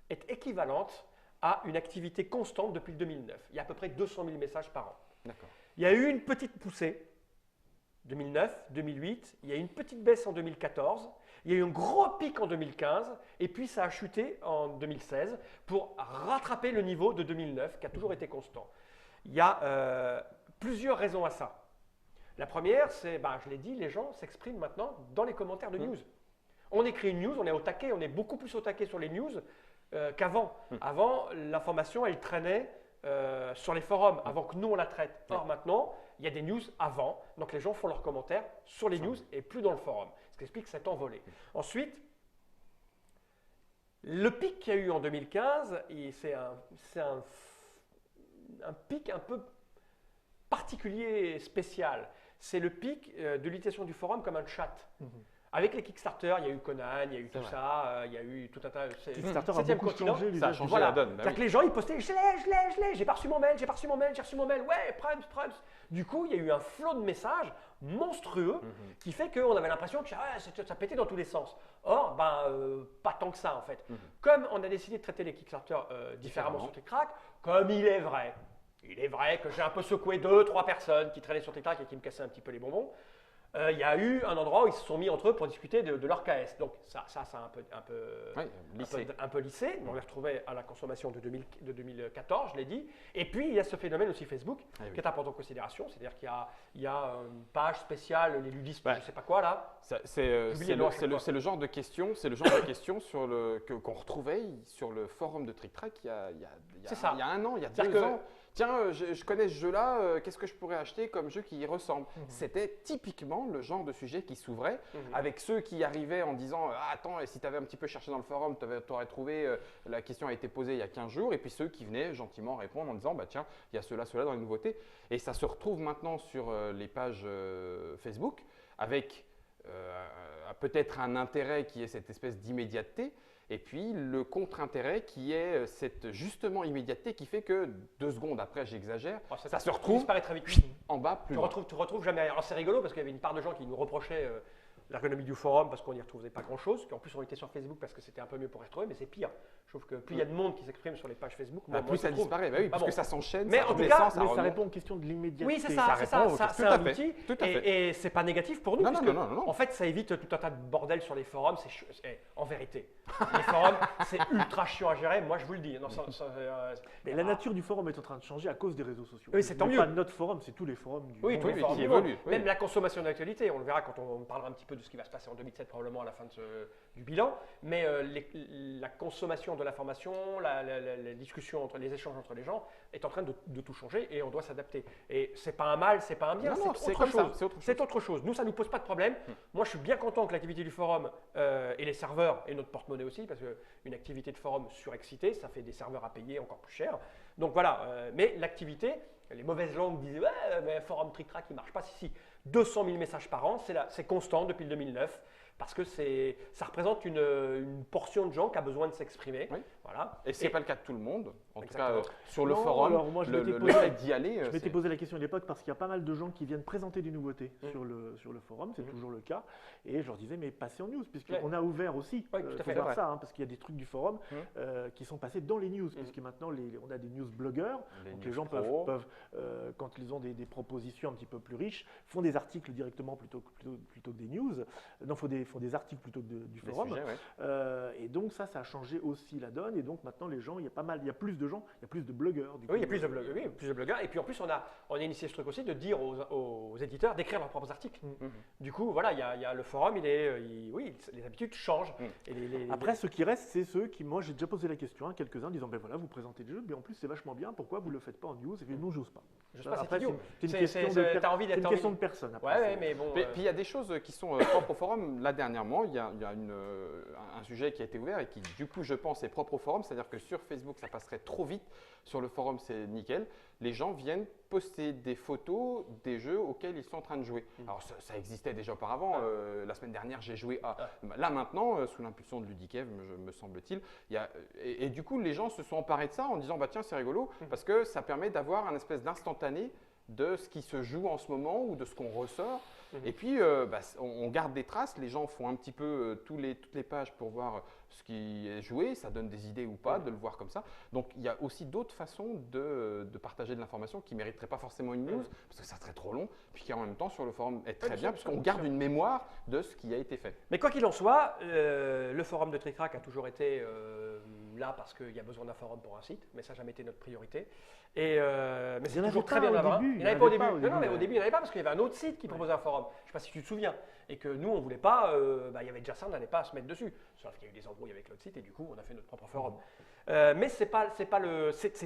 [SPEAKER 1] est équivalente a une activité constante depuis le 2009. Il y a à peu près 200 000 messages par an.
[SPEAKER 3] D'accord.
[SPEAKER 1] Il y a eu une petite poussée, 2009, 2008, il y a eu une petite baisse en 2014, il y a eu un gros pic en 2015, et puis ça a chuté en 2016 pour rattraper le niveau de 2009 qui a toujours été constant. Il y a plusieurs raisons à ça. La première, c'est, je l'ai dit, les gens s'expriment maintenant dans les commentaires de news. On écrit une news, on est au taquet, on est beaucoup plus au taquet sur les news qu'avant. Avant, l'information, elle traînait sur les forums avant que nous on la traite. Or maintenant, il y a des news avant, donc les gens font leurs commentaires sur les news et plus dans le forum. Ce qui explique cet envolé. Ensuite, le pic qu'il y a eu en 2015, c'est un pic un peu particulier et spécial. C'est le pic de l'utilisation du forum comme un chat. Avec les Kickstarter, il y a eu Conan, il y a eu tout ça, il y a eu tout un tas.
[SPEAKER 2] Kickstarter a
[SPEAKER 1] 7e
[SPEAKER 2] beaucoup
[SPEAKER 1] continent.
[SPEAKER 2] changé
[SPEAKER 3] Ça a
[SPEAKER 2] l'usage.
[SPEAKER 3] changé la donne.
[SPEAKER 1] C'est-à-dire que les gens, ils postaient, je l'ai, j'ai pas reçu mon mail, j'ai reçu mon mail, ouais, Prums. Du coup, il y a eu un flot de messages monstrueux qui fait qu'on avait l'impression que ça pétait dans tous les sens. Or, pas tant que ça en fait. Comme on a décidé de traiter les Kickstarter différemment sur TrickTrack, comme il est vrai que j'ai un peu secoué 2-3 personnes qui traînaient sur TrickTrack et qui me cassaient un petit peu les bonbons, il y a eu un endroit où ils se sont mis entre eux pour discuter de leur KS. Donc ça a un peu lissé. On les retrouvait à la consommation de 2014, je l'ai dit. Et puis il y a ce phénomène aussi Facebook qui est important en considération. C'est-à-dire qu'il y a une page spéciale, les ludistes, je ne sais pas quoi là.
[SPEAKER 3] C'est le genre de questions, qu'on retrouvait sur le forum de TrickTrack il y a un an, il y a 2 ans. Tiens, je connais ce jeu-là, qu'est-ce que je pourrais acheter comme jeu qui y ressemble? C'était typiquement le genre de sujet qui s'ouvrait avec ceux qui arrivaient en disant attends, si tu avais un petit peu cherché dans le forum, tu aurais trouvé, la question a été posée il y a 15 jours, et puis ceux qui venaient gentiment répondre en disant tiens, il y a cela dans les nouveautés. Et ça se retrouve maintenant sur les pages Facebook avec peut-être un intérêt qui est cette espèce d'immédiateté. Et puis le contre-intérêt qui est cette justement immédiateté qui fait que 2 secondes après, j'exagère, ça se retrouve
[SPEAKER 1] disparaît très vite.
[SPEAKER 3] En bas plus loin.
[SPEAKER 1] Tu retrouves jamais rien. Alors c'est rigolo parce qu'il y avait une part de gens qui nous reprochaient l'ergonomie du forum parce qu'on n'y retrouvait pas grand-chose. En plus, on était sur Facebook parce que c'était un peu mieux pour y retrouver, mais c'est pire. Je trouve que plus il y a de monde qui s'exprime sur les pages Facebook,
[SPEAKER 3] plus ça disparaît. Oui, parce que ça s'enchaîne,
[SPEAKER 1] mais
[SPEAKER 3] ça
[SPEAKER 1] en tout cas,
[SPEAKER 2] ça répond aux questions de l'immédiateté.
[SPEAKER 1] Oui, c'est ça, c'est un outil. Et c'est pas négatif pour nous.
[SPEAKER 3] Non.
[SPEAKER 1] En fait, ça évite tout un tas de bordel sur les forums. En vérité, les forums, c'est ultra chiant à gérer. Moi, je vous le dis.
[SPEAKER 2] Mais la nature du forum est en train de changer à cause des réseaux sociaux.
[SPEAKER 1] Oui, c'est tant mieux.
[SPEAKER 2] Pas notre forum, c'est tous les forums du monde.
[SPEAKER 1] Tous les forums
[SPEAKER 3] qui évoluent.
[SPEAKER 1] Même la consommation d'actualité, on le verra quand on parlera un petit peu de ce qui va se passer en 2007, probablement à la fin du bilan. Mais la consommation de l'information, les discussions, les échanges entre les gens est en train de tout changer et on doit s'adapter. Et c'est pas un mal, c'est pas un bien, c'est autre chose. Nous, ça nous pose pas de problème. Moi, je suis bien content que l'activité du forum et les serveurs et notre porte-monnaie aussi, parce qu'une activité de forum surexcitée, ça fait des serveurs à payer encore plus cher. Donc voilà, mais l'activité, les mauvaises langues disaient ouais, mais forum TrickTrack, il marche pas. Si, 200 000 messages par an, c'est constant depuis le 2009. Parce que ça représente une portion de gens qui a besoin de s'exprimer.
[SPEAKER 3] Oui.
[SPEAKER 1] Voilà.
[SPEAKER 3] Et ce n'est pas le cas de tout le monde. En
[SPEAKER 1] Exactement.
[SPEAKER 3] tout cas, sur le forum,
[SPEAKER 2] alors moi,
[SPEAKER 3] le fait d'y aller…
[SPEAKER 2] Je m'étais posé la question à l'époque parce qu'il y a pas mal de gens qui viennent présenter des nouveautés sur le forum, c'est toujours le cas. Et je leur disais, mais passez en news, puisqu'on a ouvert aussi,
[SPEAKER 1] tout à fait,
[SPEAKER 2] voir ça, parce qu'il y a des trucs du forum qui sont passés dans les news, puisque maintenant, on a des news blogueurs. Donc les gens peuvent quand ils ont des propositions un petit peu plus riches, font des articles directement plutôt que des news. Non, font des articles plutôt que du forum.
[SPEAKER 3] Sujets,
[SPEAKER 2] et donc ça a changé aussi la donne. Et donc maintenant, les gens, il y a plus de gens, il y a plus de blogueurs.
[SPEAKER 1] Oui, il y a plus de blogueurs. Et puis en plus, on a initié ce truc aussi de dire aux éditeurs d'écrire leurs propres articles. Du coup, voilà, il y a le forum, les habitudes changent.
[SPEAKER 2] Après, ce qui reste, c'est ceux qui, moi, j'ai déjà posé la question à quelques-uns, disant, ben voilà, vous présentez le jeu, mais en plus, c'est vachement bien, pourquoi vous ne le faites pas en news? Et puis, nous, j'ose pas.
[SPEAKER 1] Après,
[SPEAKER 2] c'est une question de personne.
[SPEAKER 1] Après, mais bon.
[SPEAKER 3] Puis il y a des choses qui sont propres au forum. Là, dernièrement, il y a un sujet qui a été ouvert et qui, du coup, je pense, est propre au forum. C'est-à-dire que sur Facebook, ça passerait trop vite. Sur le forum, c'est nickel. Les gens viennent poster des photos des jeux auxquels ils sont en train de jouer. Alors, ça existait déjà auparavant. La semaine dernière, j'ai joué à… Là, maintenant, sous l'impulsion de Ludikev, me semble-t-il, et du coup, les gens se sont emparés de ça en disant, bah tiens, c'est rigolo, parce que ça permet d'avoir un espèce d'instantané de ce qui se joue en ce moment ou de ce qu'on ressort. Et puis, on garde des traces, les gens font un petit peu toutes les pages pour voir ce qui est joué, ça donne des idées ou pas, de le voir comme ça. Donc, il y a aussi d'autres façons de partager de l'information qui ne mériteraient pas forcément une news, parce que ça serait trop long, puis qui en même temps sur le forum est très bien, puisqu'on garde une mémoire de ce qui a été fait.
[SPEAKER 1] Mais quoi qu'il en soit, le forum de TrickTrack a toujours été là parce qu'il y a besoin d'un forum pour un site, mais ça n'a jamais été notre priorité. Mais c'est toujours très bien d'avoir. Il n'y en avait pas au début. Non, mais au début, il n'y en avait pas parce qu'il y avait un autre site qui proposait un forum. Je ne sais pas si tu te souviens. Et que nous, on ne voulait pas, il y avait déjà ça, on n'allait pas se mettre dessus. Sauf qu'il y a eu des embrouilles avec l'autre site et du coup, on a fait notre propre forum. Mais c'est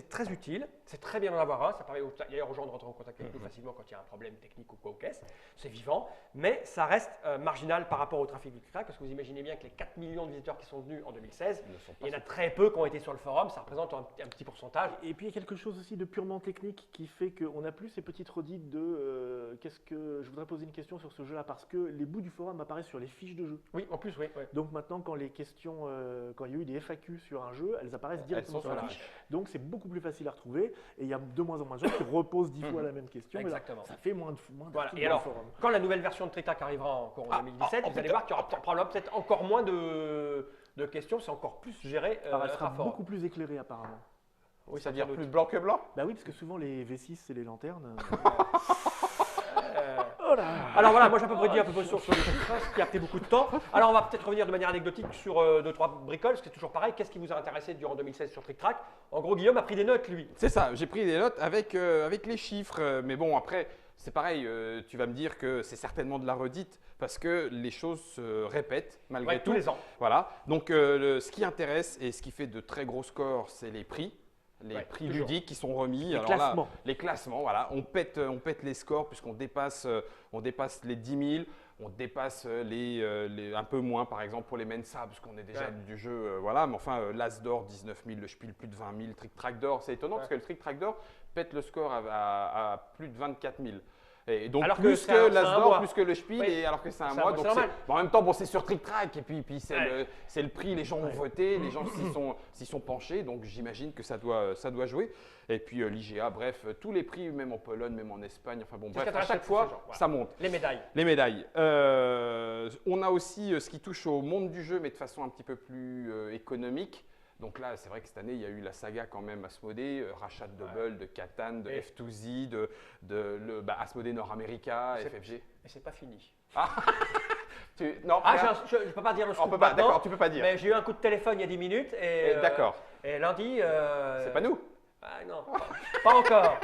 [SPEAKER 1] très utile, c'est très bien d'en avoir un. Ça permet d'ailleurs aux gens de rentrer en contact avec nous facilement quand il y a un problème technique ou quoi au caisse. C'est vivant, mais ça reste marginal par rapport au trafic du TrickTrack parce que vous imaginez bien que les 4 millions de visiteurs qui sont venus en 2016, il y en a très peu qui ont été sur le forum. Ça représente un petit pourcentage.
[SPEAKER 2] Et puis il y a quelque chose aussi de purement technique qui fait qu'on n'a plus ces petites redites de je voudrais poser une question sur ce jeu-là parce que les bouts du forum apparaissent sur les fiches de jeu.
[SPEAKER 1] Oui, en plus, oui.
[SPEAKER 2] Donc maintenant, quand les questions, quand il y a eu des FAQ sur un jeu, elles apparaissent directement sur la fiche. Donc c'est beaucoup plus facile à retrouver et il y a de moins en moins de gens qui reposent 10 fois la même question.
[SPEAKER 1] Exactement.
[SPEAKER 2] Mais là, ça fait moins de
[SPEAKER 1] voilà. Et alors, quand la nouvelle version de TrickTrack arrivera encore en 2017, vous allez voir qu'il y aura probablement peut-être encore moins de questions, c'est encore plus géré.
[SPEAKER 2] Elle sera beaucoup plus éclairée apparemment.
[SPEAKER 3] Oui, ça veut dire plus blanc que blanc?
[SPEAKER 2] Bah oui, parce que souvent les V6 c'est les lanternes.
[SPEAKER 1] Alors voilà, moi j'ai à peu près dit un peu sur le TrickTrack, qui a pris beaucoup de temps. Alors on va peut-être revenir de manière anecdotique sur 2-3 bricoles, parce que c'est toujours pareil. Qu'est-ce qui vous a intéressé durant 2016 sur TrickTrack? En gros, Guillaume a pris des notes, lui.
[SPEAKER 3] C'est ça, j'ai pris des notes avec les chiffres. Mais bon, après, c'est pareil, tu vas me dire que c'est certainement de la redite, parce que les choses se répètent malgré tout.
[SPEAKER 1] Tous les ans.
[SPEAKER 3] Voilà, donc ce qui intéresse et ce qui fait de très gros scores, c'est les prix. Les prix toujours ludiques qui sont remis.
[SPEAKER 2] Les classements.
[SPEAKER 3] Les classements, voilà. On pète les scores puisqu'on dépasse les 10 000. On dépasse un peu moins, par exemple, pour les Mensa, puisqu'on est déjà du jeu. Voilà. Mais enfin, l'As d'or, 19 000, le Spiel, plus de 20 000, Trick-Track d'or. C'est étonnant parce que le Trick-Track d'or pète le score à plus de 24 000. Et donc alors plus que l'As d'or, plus que le Spiel, et alors que c'est un mois. Donc en même temps, bon, c'est sur TrickTrack et puis c'est le prix, les gens ont voté, les gens s'y sont penchés, donc j'imagine que ça doit jouer. Et puis l'IGA, bref, tous les prix, même en Pologne, même en Espagne, enfin bon, bref, à chaque fois, ça monte.
[SPEAKER 1] Les médailles.
[SPEAKER 3] Les médailles. On a aussi ce qui touche au monde du jeu, mais de façon un petit peu plus économique. Donc là, c'est vrai que cette année, il y a eu la saga quand même Asmodée, rachat de Double, de Catan, de F2Z, de Asmodée Nord America, FFG.
[SPEAKER 1] Mais c'est pas fini.
[SPEAKER 3] Je
[SPEAKER 1] ne peux pas dire le scoop maintenant.
[SPEAKER 3] D'accord, tu peux pas dire.
[SPEAKER 1] Mais j'ai eu un coup de téléphone il y a 10 minutes et
[SPEAKER 3] d'accord.
[SPEAKER 1] Et lundi.
[SPEAKER 3] C'est pas nous.
[SPEAKER 1] Ah non, pas encore.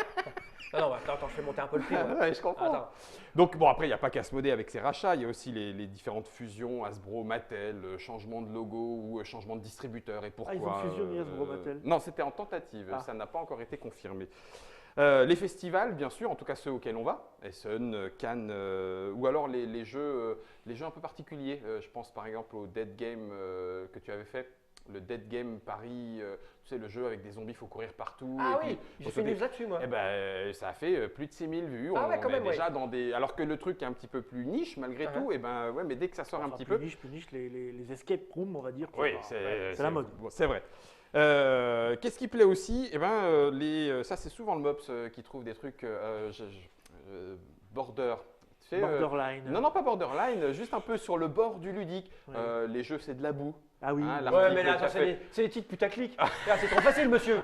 [SPEAKER 1] Non, attends, je fais monter un peu le prix.
[SPEAKER 3] Ouais, je comprends. Attends. Donc, bon, après, il n'y a pas qu'Asmodée avec ses rachats. Il y a aussi les différentes fusions, Hasbro, Mattel, changement de logo ou changement de distributeur. Et pourquoi
[SPEAKER 2] ils ont fusionné Hasbro, Mattel?
[SPEAKER 3] Non, c'était en tentative. Ça n'a pas encore été confirmé. Les festivals, bien sûr, en tout cas ceux auxquels on va, Essen, Cannes, ou alors les jeux un peu particuliers. Je pense par exemple au Dead Game que tu avais fait. Le Dead Game Paris, tu sais, le jeu avec des zombies, il faut courir partout.
[SPEAKER 1] Ah oui, j'ai fait une news là-dessus, moi.
[SPEAKER 3] Eh ben, ça a fait plus de 6000 vues.
[SPEAKER 1] Ah ouais, quand même,
[SPEAKER 3] déjà dans des… Alors que le truc est un petit peu plus niche, malgré tout, et ben, ouais, mais dès que ça sort un petit peu…
[SPEAKER 2] Plus niche, les escape rooms, on va dire.
[SPEAKER 3] Oui,
[SPEAKER 2] c'est la mode.
[SPEAKER 3] Bon, c'est vrai. Qu'est-ce qui plaît aussi? Eh ben, ça, c'est souvent le MOPS qui trouve des trucs border.
[SPEAKER 2] Borderline.
[SPEAKER 3] Non, pas borderline, juste un peu sur le bord du ludique. Ouais. Les jeux, c'est de la boue.
[SPEAKER 2] Ah oui.
[SPEAKER 1] Ouais, mais là, c'est des titres putaclic. C'est trop facile, monsieur.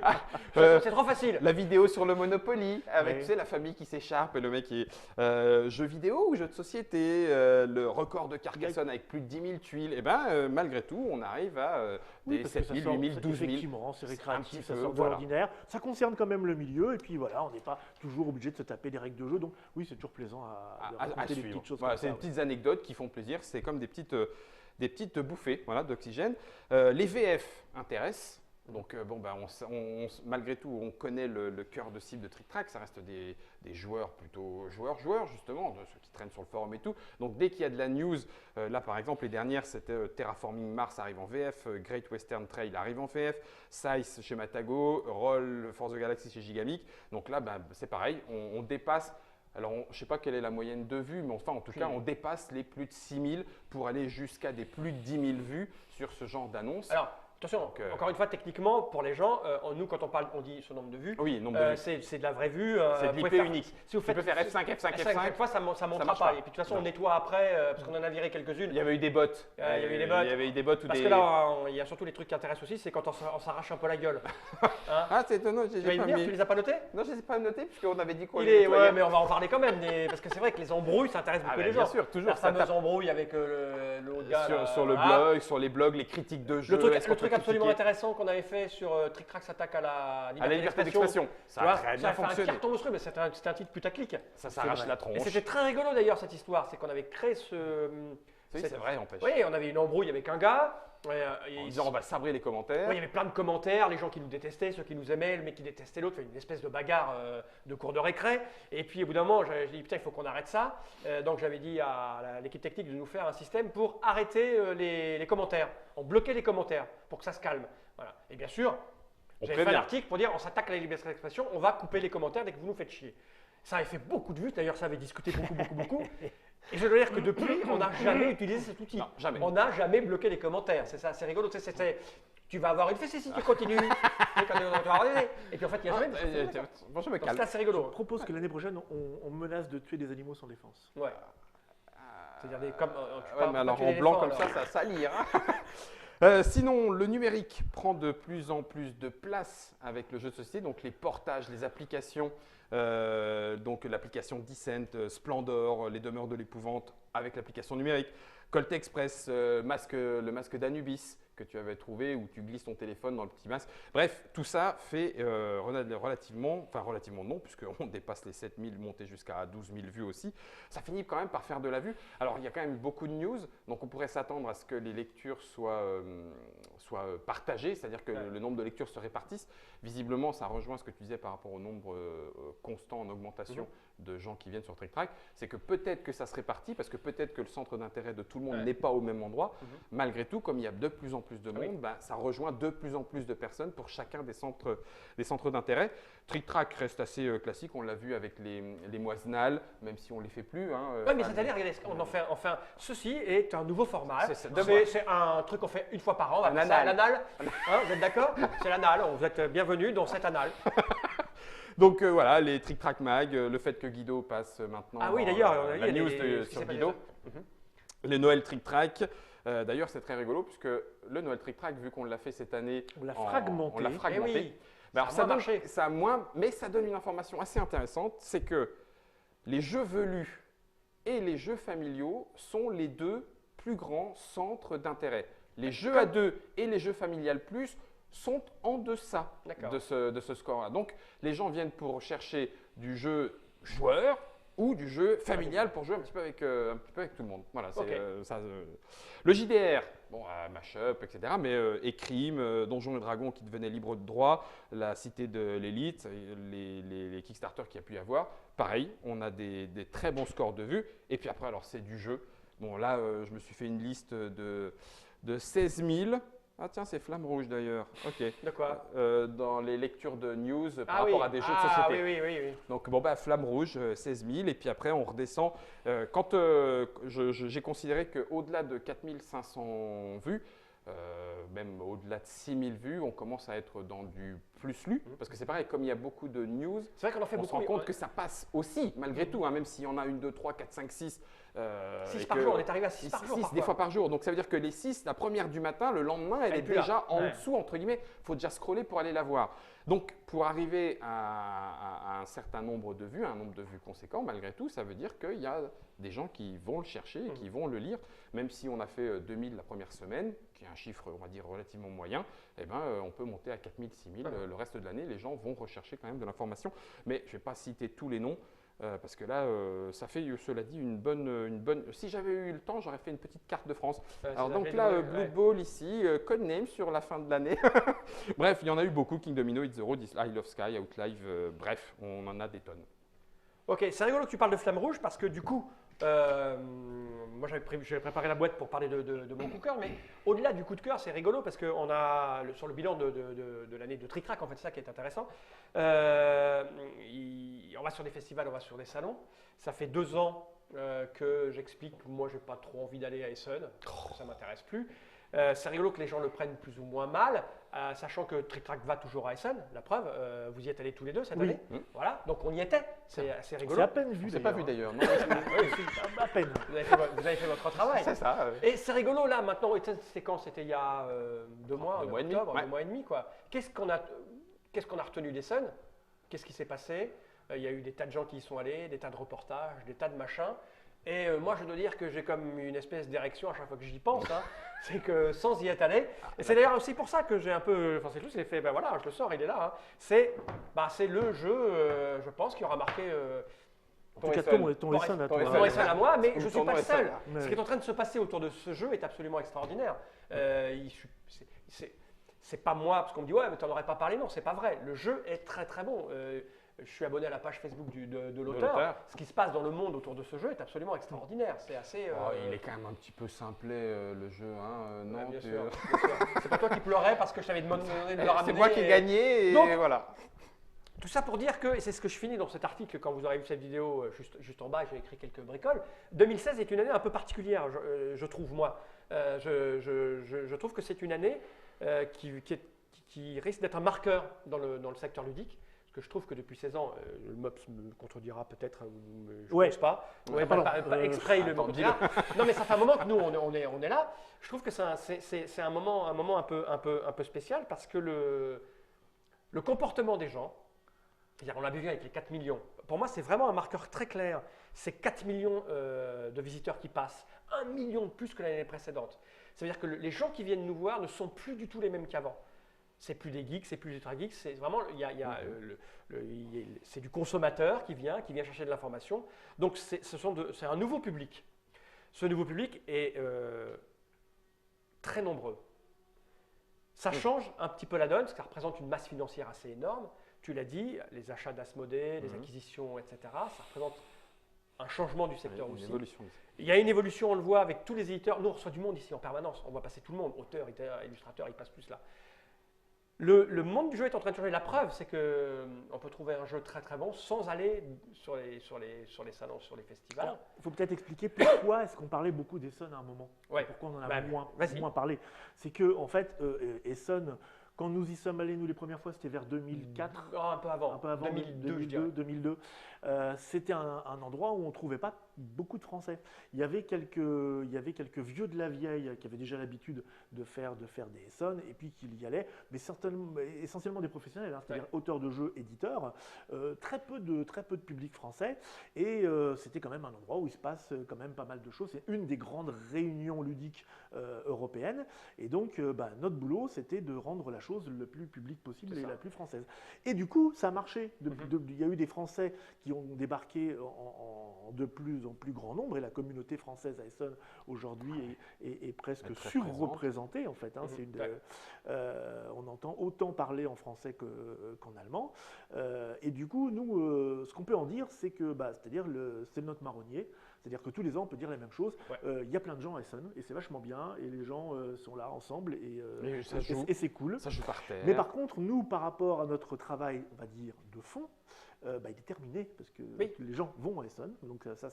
[SPEAKER 1] C'est trop facile.
[SPEAKER 3] La vidéo sur le Monopoly, avec tu sais, la famille qui s'écharpe et le mec qui est jeu vidéo ou jeu de société, le record de Carcassonne avec plus de 10 000 tuiles. Et ben, malgré tout, on arrive à des 7 000, 8 000, 12 000.
[SPEAKER 2] Effectivement, c'est récréatif, ça sort de l'ordinaire. Ça concerne quand même le milieu et puis voilà, on n'est pas toujours obligé de se taper des règles de jeu. Donc oui, c'est toujours plaisant à raconter des petites choses.
[SPEAKER 3] Voilà, c'est des petites anecdotes qui font plaisir. C'est comme des petites bouffées d'oxygène. Les VF intéressent. Donc, malgré tout, on connaît le cœur de cible de TrickTrack. Ça reste des joueurs plutôt joueurs justement, de ceux qui traînent sur le forum et tout. Donc, dès qu'il y a de la news, là par exemple, les dernières, c'était Terraforming Mars arrive en VF, Great Western Trail arrive en VF, Size chez Matago, Roll Force the Galaxy chez Gigamic. Donc là, c'est pareil, on dépasse. Alors, je ne sais pas quelle est la moyenne de vues, mais enfin, en tout cas, on dépasse les plus de 6000 pour aller jusqu'à des plus de 10 000 vues sur ce genre d'annonce.
[SPEAKER 1] Alors, Attention,
[SPEAKER 3] Donc,
[SPEAKER 1] encore une fois, techniquement, pour les gens, nous, quand on parle, on dit ce nombre de vues.
[SPEAKER 3] Oui, nombre de vues.
[SPEAKER 1] C'est de la vraie vue.
[SPEAKER 3] C'est de
[SPEAKER 1] vous pouvez
[SPEAKER 3] l'IP
[SPEAKER 1] faire-
[SPEAKER 3] unique.
[SPEAKER 1] Si vous
[SPEAKER 3] Tu
[SPEAKER 1] faites
[SPEAKER 3] peux faire F5, F5,
[SPEAKER 1] F5,
[SPEAKER 3] F5.
[SPEAKER 1] fois, ça ne montera
[SPEAKER 3] marche
[SPEAKER 1] pas.
[SPEAKER 3] pas.
[SPEAKER 1] Et puis de toute façon,
[SPEAKER 3] Non.
[SPEAKER 1] on nettoie après, parce qu'on en a viré quelques-unes.
[SPEAKER 3] Il y avait eu des bots.
[SPEAKER 1] Il y avait eu des bots.
[SPEAKER 3] Il y avait eu des bots ou
[SPEAKER 1] Parce
[SPEAKER 3] des.
[SPEAKER 1] que là, il y a surtout les trucs qui intéressent aussi, c'est quand on s'arrache un peu la gueule. Hein
[SPEAKER 3] Ah, c'est étonnant,
[SPEAKER 1] Tu vas
[SPEAKER 3] j'ai
[SPEAKER 1] y
[SPEAKER 3] pas
[SPEAKER 1] venir,
[SPEAKER 3] mis.
[SPEAKER 1] tu les as pas notés?
[SPEAKER 3] Non, je ne les ai pas notés puisqu'on avait dit qu'on
[SPEAKER 1] Il
[SPEAKER 3] les
[SPEAKER 1] est,
[SPEAKER 3] nettoyait.
[SPEAKER 1] ouais, mais on va en parler quand même, parce que c'est vrai que les embrouilles, ça intéresse beaucoup
[SPEAKER 3] bah,
[SPEAKER 1] les
[SPEAKER 3] bien
[SPEAKER 1] gens.
[SPEAKER 3] sûr, toujours,
[SPEAKER 1] La
[SPEAKER 3] ça
[SPEAKER 1] fameuse
[SPEAKER 3] tape.
[SPEAKER 1] embrouille avec le haut de gars. là,
[SPEAKER 3] Sur le
[SPEAKER 1] voilà.
[SPEAKER 3] blog, sur les blogs, les critiques de jeux.
[SPEAKER 1] Le truc,
[SPEAKER 3] est-ce qu'on
[SPEAKER 1] le truc
[SPEAKER 3] peut
[SPEAKER 1] absolument
[SPEAKER 3] critiquer
[SPEAKER 1] intéressant qu'on avait fait sur Trick Track s'attaque à la
[SPEAKER 3] à la liberté d'expression. Ça
[SPEAKER 1] Tu vois,
[SPEAKER 3] a très
[SPEAKER 1] ça
[SPEAKER 3] bien
[SPEAKER 1] a fait un
[SPEAKER 3] fonctionné.
[SPEAKER 1] carton monstrueux, mais c'était un titre putaclic.
[SPEAKER 3] Ça s'arrache
[SPEAKER 1] C'est
[SPEAKER 3] la
[SPEAKER 1] vrai.
[SPEAKER 3] tronche.
[SPEAKER 1] Et c'était très rigolo d'ailleurs cette histoire, c'est qu'on avait créé
[SPEAKER 3] Oui, c'est vrai, n'empêche.
[SPEAKER 1] Oui, on avait une embrouille avec un gars.
[SPEAKER 3] En disant on va sabrer les commentaires.
[SPEAKER 1] Oui, il y avait plein de commentaires, les gens qui nous détestaient, ceux qui nous aimaient, le mec qui détestait l'autre, une espèce de bagarre de cours de récré. Et puis au bout d'un moment, j'ai dit putain, il faut qu'on arrête ça. Donc j'avais dit à l'équipe technique de nous faire un système pour arrêter les commentaires. On bloquait les commentaires pour que ça se calme. Voilà. Et bien sûr, j'avais fait un article pour dire on s'attaque à la liberté d'expression, on va couper les commentaires dès que vous nous faites chier. Ça avait fait beaucoup de vues, d'ailleurs ça avait discuté beaucoup. Et je dois dire que depuis, on n'a jamais utilisé cet outil.
[SPEAKER 3] Non, jamais.
[SPEAKER 1] On n'a jamais bloqué les commentaires. C'est ça, c'est rigolo. Tu vas avoir une fessée si tu continues. Et puis en fait, il n'y a jamais.
[SPEAKER 3] Bon, je me
[SPEAKER 1] Donc
[SPEAKER 3] calme.
[SPEAKER 1] ça, c'est
[SPEAKER 2] Je
[SPEAKER 1] rigolo.
[SPEAKER 2] propose que l'année prochaine, on menace de tuer des animaux sans défense.
[SPEAKER 1] Ouais. C'est-à-dire comme.
[SPEAKER 3] Ouais, mais alors en blanc comme ça salit. Sinon, le numérique prend de plus en plus de place avec le jeu de société, donc les portages, les applications, donc l'application Descent, Splendor, les demeures de l'épouvante avec l'application numérique, Colt Express, le masque d'Anubis que tu avais trouvé où tu glisses ton téléphone dans le petit masque. Bref, tout ça fait relativement non, puisqu'on dépasse les 7000, monté jusqu'à 12 000 vues aussi. Ça finit quand même par faire de la vue. Alors, il y a quand même beaucoup de news, donc on pourrait s'attendre à ce que les lectures soient partagées, c'est-à-dire que le nombre de lectures se répartisse. Visiblement, ça rejoint ce que tu disais par rapport au nombre constant en augmentation de gens qui viennent sur Trick Track. C'est que peut-être que ça se répartit, parce que peut-être que le centre d'intérêt de tout le monde n'est pas au même endroit. Malgré tout, comme il y a de plus en plus de monde, ça rejoint de plus en plus de personnes pour chacun des centres d'intérêt. Trick Track reste assez classique, on l'a vu avec les moisinales, même si on ne les fait plus.
[SPEAKER 1] Oui, mais cette année, regardez, enfin, ceci est un nouveau format.
[SPEAKER 3] C'est
[SPEAKER 1] C'est un truc qu'on fait une fois par an.
[SPEAKER 3] Un anal.
[SPEAKER 1] L'anal. Hein, vous êtes d'accord? C'est l'anal. Vous êtes bienvenus dans cet anal.
[SPEAKER 3] Donc voilà, les Trick Track Mag, le fait que Guido passe maintenant la news sur Guido, les Noël Trick Track. D'ailleurs, c'est très rigolo puisque le Noël Trick Track, vu qu'on l'a fait cette année,
[SPEAKER 2] on l'a fragmenté.
[SPEAKER 1] Eh oui.
[SPEAKER 3] Alors,
[SPEAKER 1] ça a
[SPEAKER 3] moins, mais ça donne une information assez intéressante, c'est que les jeux velus et les jeux familiaux sont les deux plus grands centres d'intérêt. Les jeux à deux et les jeux familial plus sont en deçà de ce score-là. Donc, les gens viennent pour chercher du jeu joueur ou du jeu familial pour jouer un petit peu avec tout le monde. Voilà, c'est ça. Le JDR, bon, Mashup, etc. Mais Écrime, Donjons et Dragons qui devenaient libres de droit, la Cité de l'Élite, les Kickstarter qu'il y a pu y avoir. Pareil, on a des très bons scores de vues. Et puis après, alors c'est du jeu. Bon, là, je me suis fait une liste de 16 000. Ah tiens, c'est Flamme Rouge d'ailleurs. Ok.
[SPEAKER 1] De quoi?
[SPEAKER 3] Dans les lectures de news par rapport à des jeux de société.
[SPEAKER 1] Oui.
[SPEAKER 3] Donc bon, Flamme Rouge, 16 000. Et puis après, on redescend. Quand j'ai considéré qu'au-delà de 4500 vues, même au-delà de 6000 vues, on commence à être dans du plus lu. Parce que c'est pareil, comme il y a beaucoup de news,
[SPEAKER 1] c'est vrai qu'on en fait
[SPEAKER 3] on
[SPEAKER 1] beaucoup,
[SPEAKER 3] se rend compte que ça passe aussi, malgré tout, même s'il y en a 1, 2, 3, 4, 5, 6.
[SPEAKER 1] 6 par jour, on est arrivé à 6 par jour.
[SPEAKER 3] 6 des fois par jour. Donc ça veut dire que les 6, la première du matin, le lendemain, elle est déjà en dessous, entre guillemets. Il faut déjà scroller pour aller la voir. Donc pour arriver à un certain nombre de vues, un nombre de vues conséquent, malgré tout, ça veut dire qu'il y a des gens qui vont le chercher et qui vont le lire. Même si on a fait 2000 la première semaine, qui est un chiffre, on va dire, relativement moyen, eh ben, on peut monter à 4000, 6000. Le reste de l'année, les gens vont rechercher quand même de l'information. Mais je ne vais pas citer tous les noms. Parce que là, ça fait, cela dit, une bonne. Si j'avais eu le temps, j'aurais fait une petite carte de France. Alors donc là, Blue Ball ici, Codename sur la fin de l'année. Bref, il y en a eu beaucoup. King Domino, Hit Zero, I Love Sky, Outlive. Bref, on en a des tonnes.
[SPEAKER 1] Ok, c'est rigolo que tu parles de Flamme Rouge parce que du coup, moi j'avais préparé la boîte pour parler de mon coup de cœur, mais au-delà du coup de cœur, c'est rigolo parce qu'on a sur le bilan de l'année de Trick Track, en fait, c'est ça qui est intéressant. On va sur des festivals, on va sur des salons. Ça fait 2 ans que j'explique que moi j'ai pas trop envie d'aller à Essen, parce que ça m'intéresse plus. C'est rigolo que les gens le prennent plus ou moins mal, sachant que Trick Track va toujours à Essen, la preuve. Vous y êtes allés tous les deux cette année. Voilà, donc on y était. C'est assez rigolo.
[SPEAKER 2] C'est à peine vu.
[SPEAKER 3] C'est pas vu d'ailleurs.
[SPEAKER 2] À peine.
[SPEAKER 1] Vous avez fait votre travail.
[SPEAKER 3] C'est ça.
[SPEAKER 1] Et c'est rigolo là maintenant. C'était quand? C'était il y a 2 mois, en
[SPEAKER 3] 2 mois et demi,
[SPEAKER 1] octobre,
[SPEAKER 3] ouais.
[SPEAKER 1] 2 mois et demi quoi. Qu'est-ce qu'on a retenu d'Essen? Qu'est-ce qui s'est passé? Il y a eu des tas de gens qui y sont allés, des tas de reportages, des tas de machins. Et moi, je dois dire que j'ai comme une espèce d'érection à chaque fois que j'y pense. Hein. C'est que sans y être allé, et c'est d'ailleurs aussi pour ça que j'ai un peu, enfin c'est tout, c'est fait, ben voilà, je le sors, il est là. Hein. C'est le jeu, je pense, qui aura marqué
[SPEAKER 2] En tout cas, ton Essen à toi.
[SPEAKER 1] mon Essen à moi, mais je ne suis pas le seul.
[SPEAKER 2] Ouais.
[SPEAKER 1] Ce qui est en train de se passer autour de ce jeu est absolument extraordinaire. C'est pas moi, parce qu'on me dit ouais, mais tu n'en aurais pas parlé. Non, c'est pas vrai. Le jeu est très très bon. Je suis abonné à la page Facebook de l'auteur. Ce qui se passe dans le monde autour de ce jeu est absolument extraordinaire. C'est assez.
[SPEAKER 3] Il est quand même un petit peu simplet le jeu, hein, non?
[SPEAKER 1] Bien sûr, bien sûr. C'est pas toi qui pleurais parce que je t'avais demandé de le ramener.
[SPEAKER 3] C'est moi qui ai gagné et
[SPEAKER 1] Donc,
[SPEAKER 3] voilà.
[SPEAKER 1] Tout ça pour dire que, et c'est ce que je finis dans cet article, quand vous aurez vu cette vidéo, juste en bas, j'ai écrit quelques bricoles. 2016 est une année un peu particulière, je trouve, moi. Je trouve que c'est une année qui risque d'être un marqueur dans le secteur ludique. Parce que je trouve que depuis 16 ans, le MOPS me contredira peut-être, mais je ne pense pas. Ouais, pas exprès, il le contredira. Non, mais ça fait un moment que nous, on est là. Je trouve que c'est un moment un peu spécial parce que le comportement des gens, c'est-à-dire, on l'a vu avec les 4 millions. Pour moi, c'est vraiment un marqueur très clair. C'est 4 millions de visiteurs qui passent, 1 million de plus que l'année précédente. C'est-à-dire que les gens qui viennent nous voir ne sont plus du tout les mêmes qu'avant. C'est plus des geeks, c'est plus des ultra geeks. C'est vraiment, c'est du consommateur qui vient chercher de l'information. Donc, c'est un nouveau public. Ce nouveau public est très nombreux. Ça change un petit peu la donne, parce que ça représente une masse financière assez énorme. Tu l'as dit, les achats d'Asmodée, les acquisitions, etc. Ça représente un changement du secteur aussi.
[SPEAKER 3] Évolution.
[SPEAKER 1] Il y a une évolution, on le voit avec tous les éditeurs. Nous, on reçoit du monde ici en permanence. On voit passer tout le monde, auteurs, illustrateurs, ils passent plus là. Le monde du jeu est en train de changer. La preuve, c'est qu'on peut trouver un jeu très très bon sans aller sur les salons, sur les festivals.
[SPEAKER 2] Il faut peut-être expliquer pourquoi est-ce qu'on parlait beaucoup d'Essen à un moment.
[SPEAKER 1] Ouais.
[SPEAKER 2] Pourquoi on en a moins parlé. C'est que en fait, Essen, quand nous y sommes allés, nous les premières fois, c'était vers 2004.
[SPEAKER 1] Un peu avant.
[SPEAKER 2] 2002. C'était un endroit où on ne trouvait pas beaucoup de Français. Il y avait quelques vieux de la vieille qui avaient déjà l'habitude de faire des Essen et puis qui y allaient, mais essentiellement des professionnels, hein, c'est-à-dire auteurs de jeux, éditeurs, très peu de public français. Et c'était quand même un endroit où il se passe quand même pas mal de choses. C'est une des grandes réunions ludiques européennes. Et donc, notre boulot, c'était de rendre la chose le plus publique possible et la plus française. Et du coup, ça a marché. Il y a eu des Français qui ont débarqué de plus en plus grand nombre et la communauté française à Essen aujourd'hui est presque surreprésentée en fait. Hein. On entend autant parler en français qu'en allemand. Et du coup, nous, ce qu'on peut en dire, c'est que c'est notre marronnier. C'est-à-dire que tous les ans, on peut dire la même chose. Il y a plein de gens à Essen et c'est vachement bien et les gens sont là ensemble et c'est cool.
[SPEAKER 3] Ça joue par terre.
[SPEAKER 2] Mais par contre, nous, par rapport à notre travail, on va dire, de fond, il est terminé parce que les gens vont à Essen, donc ça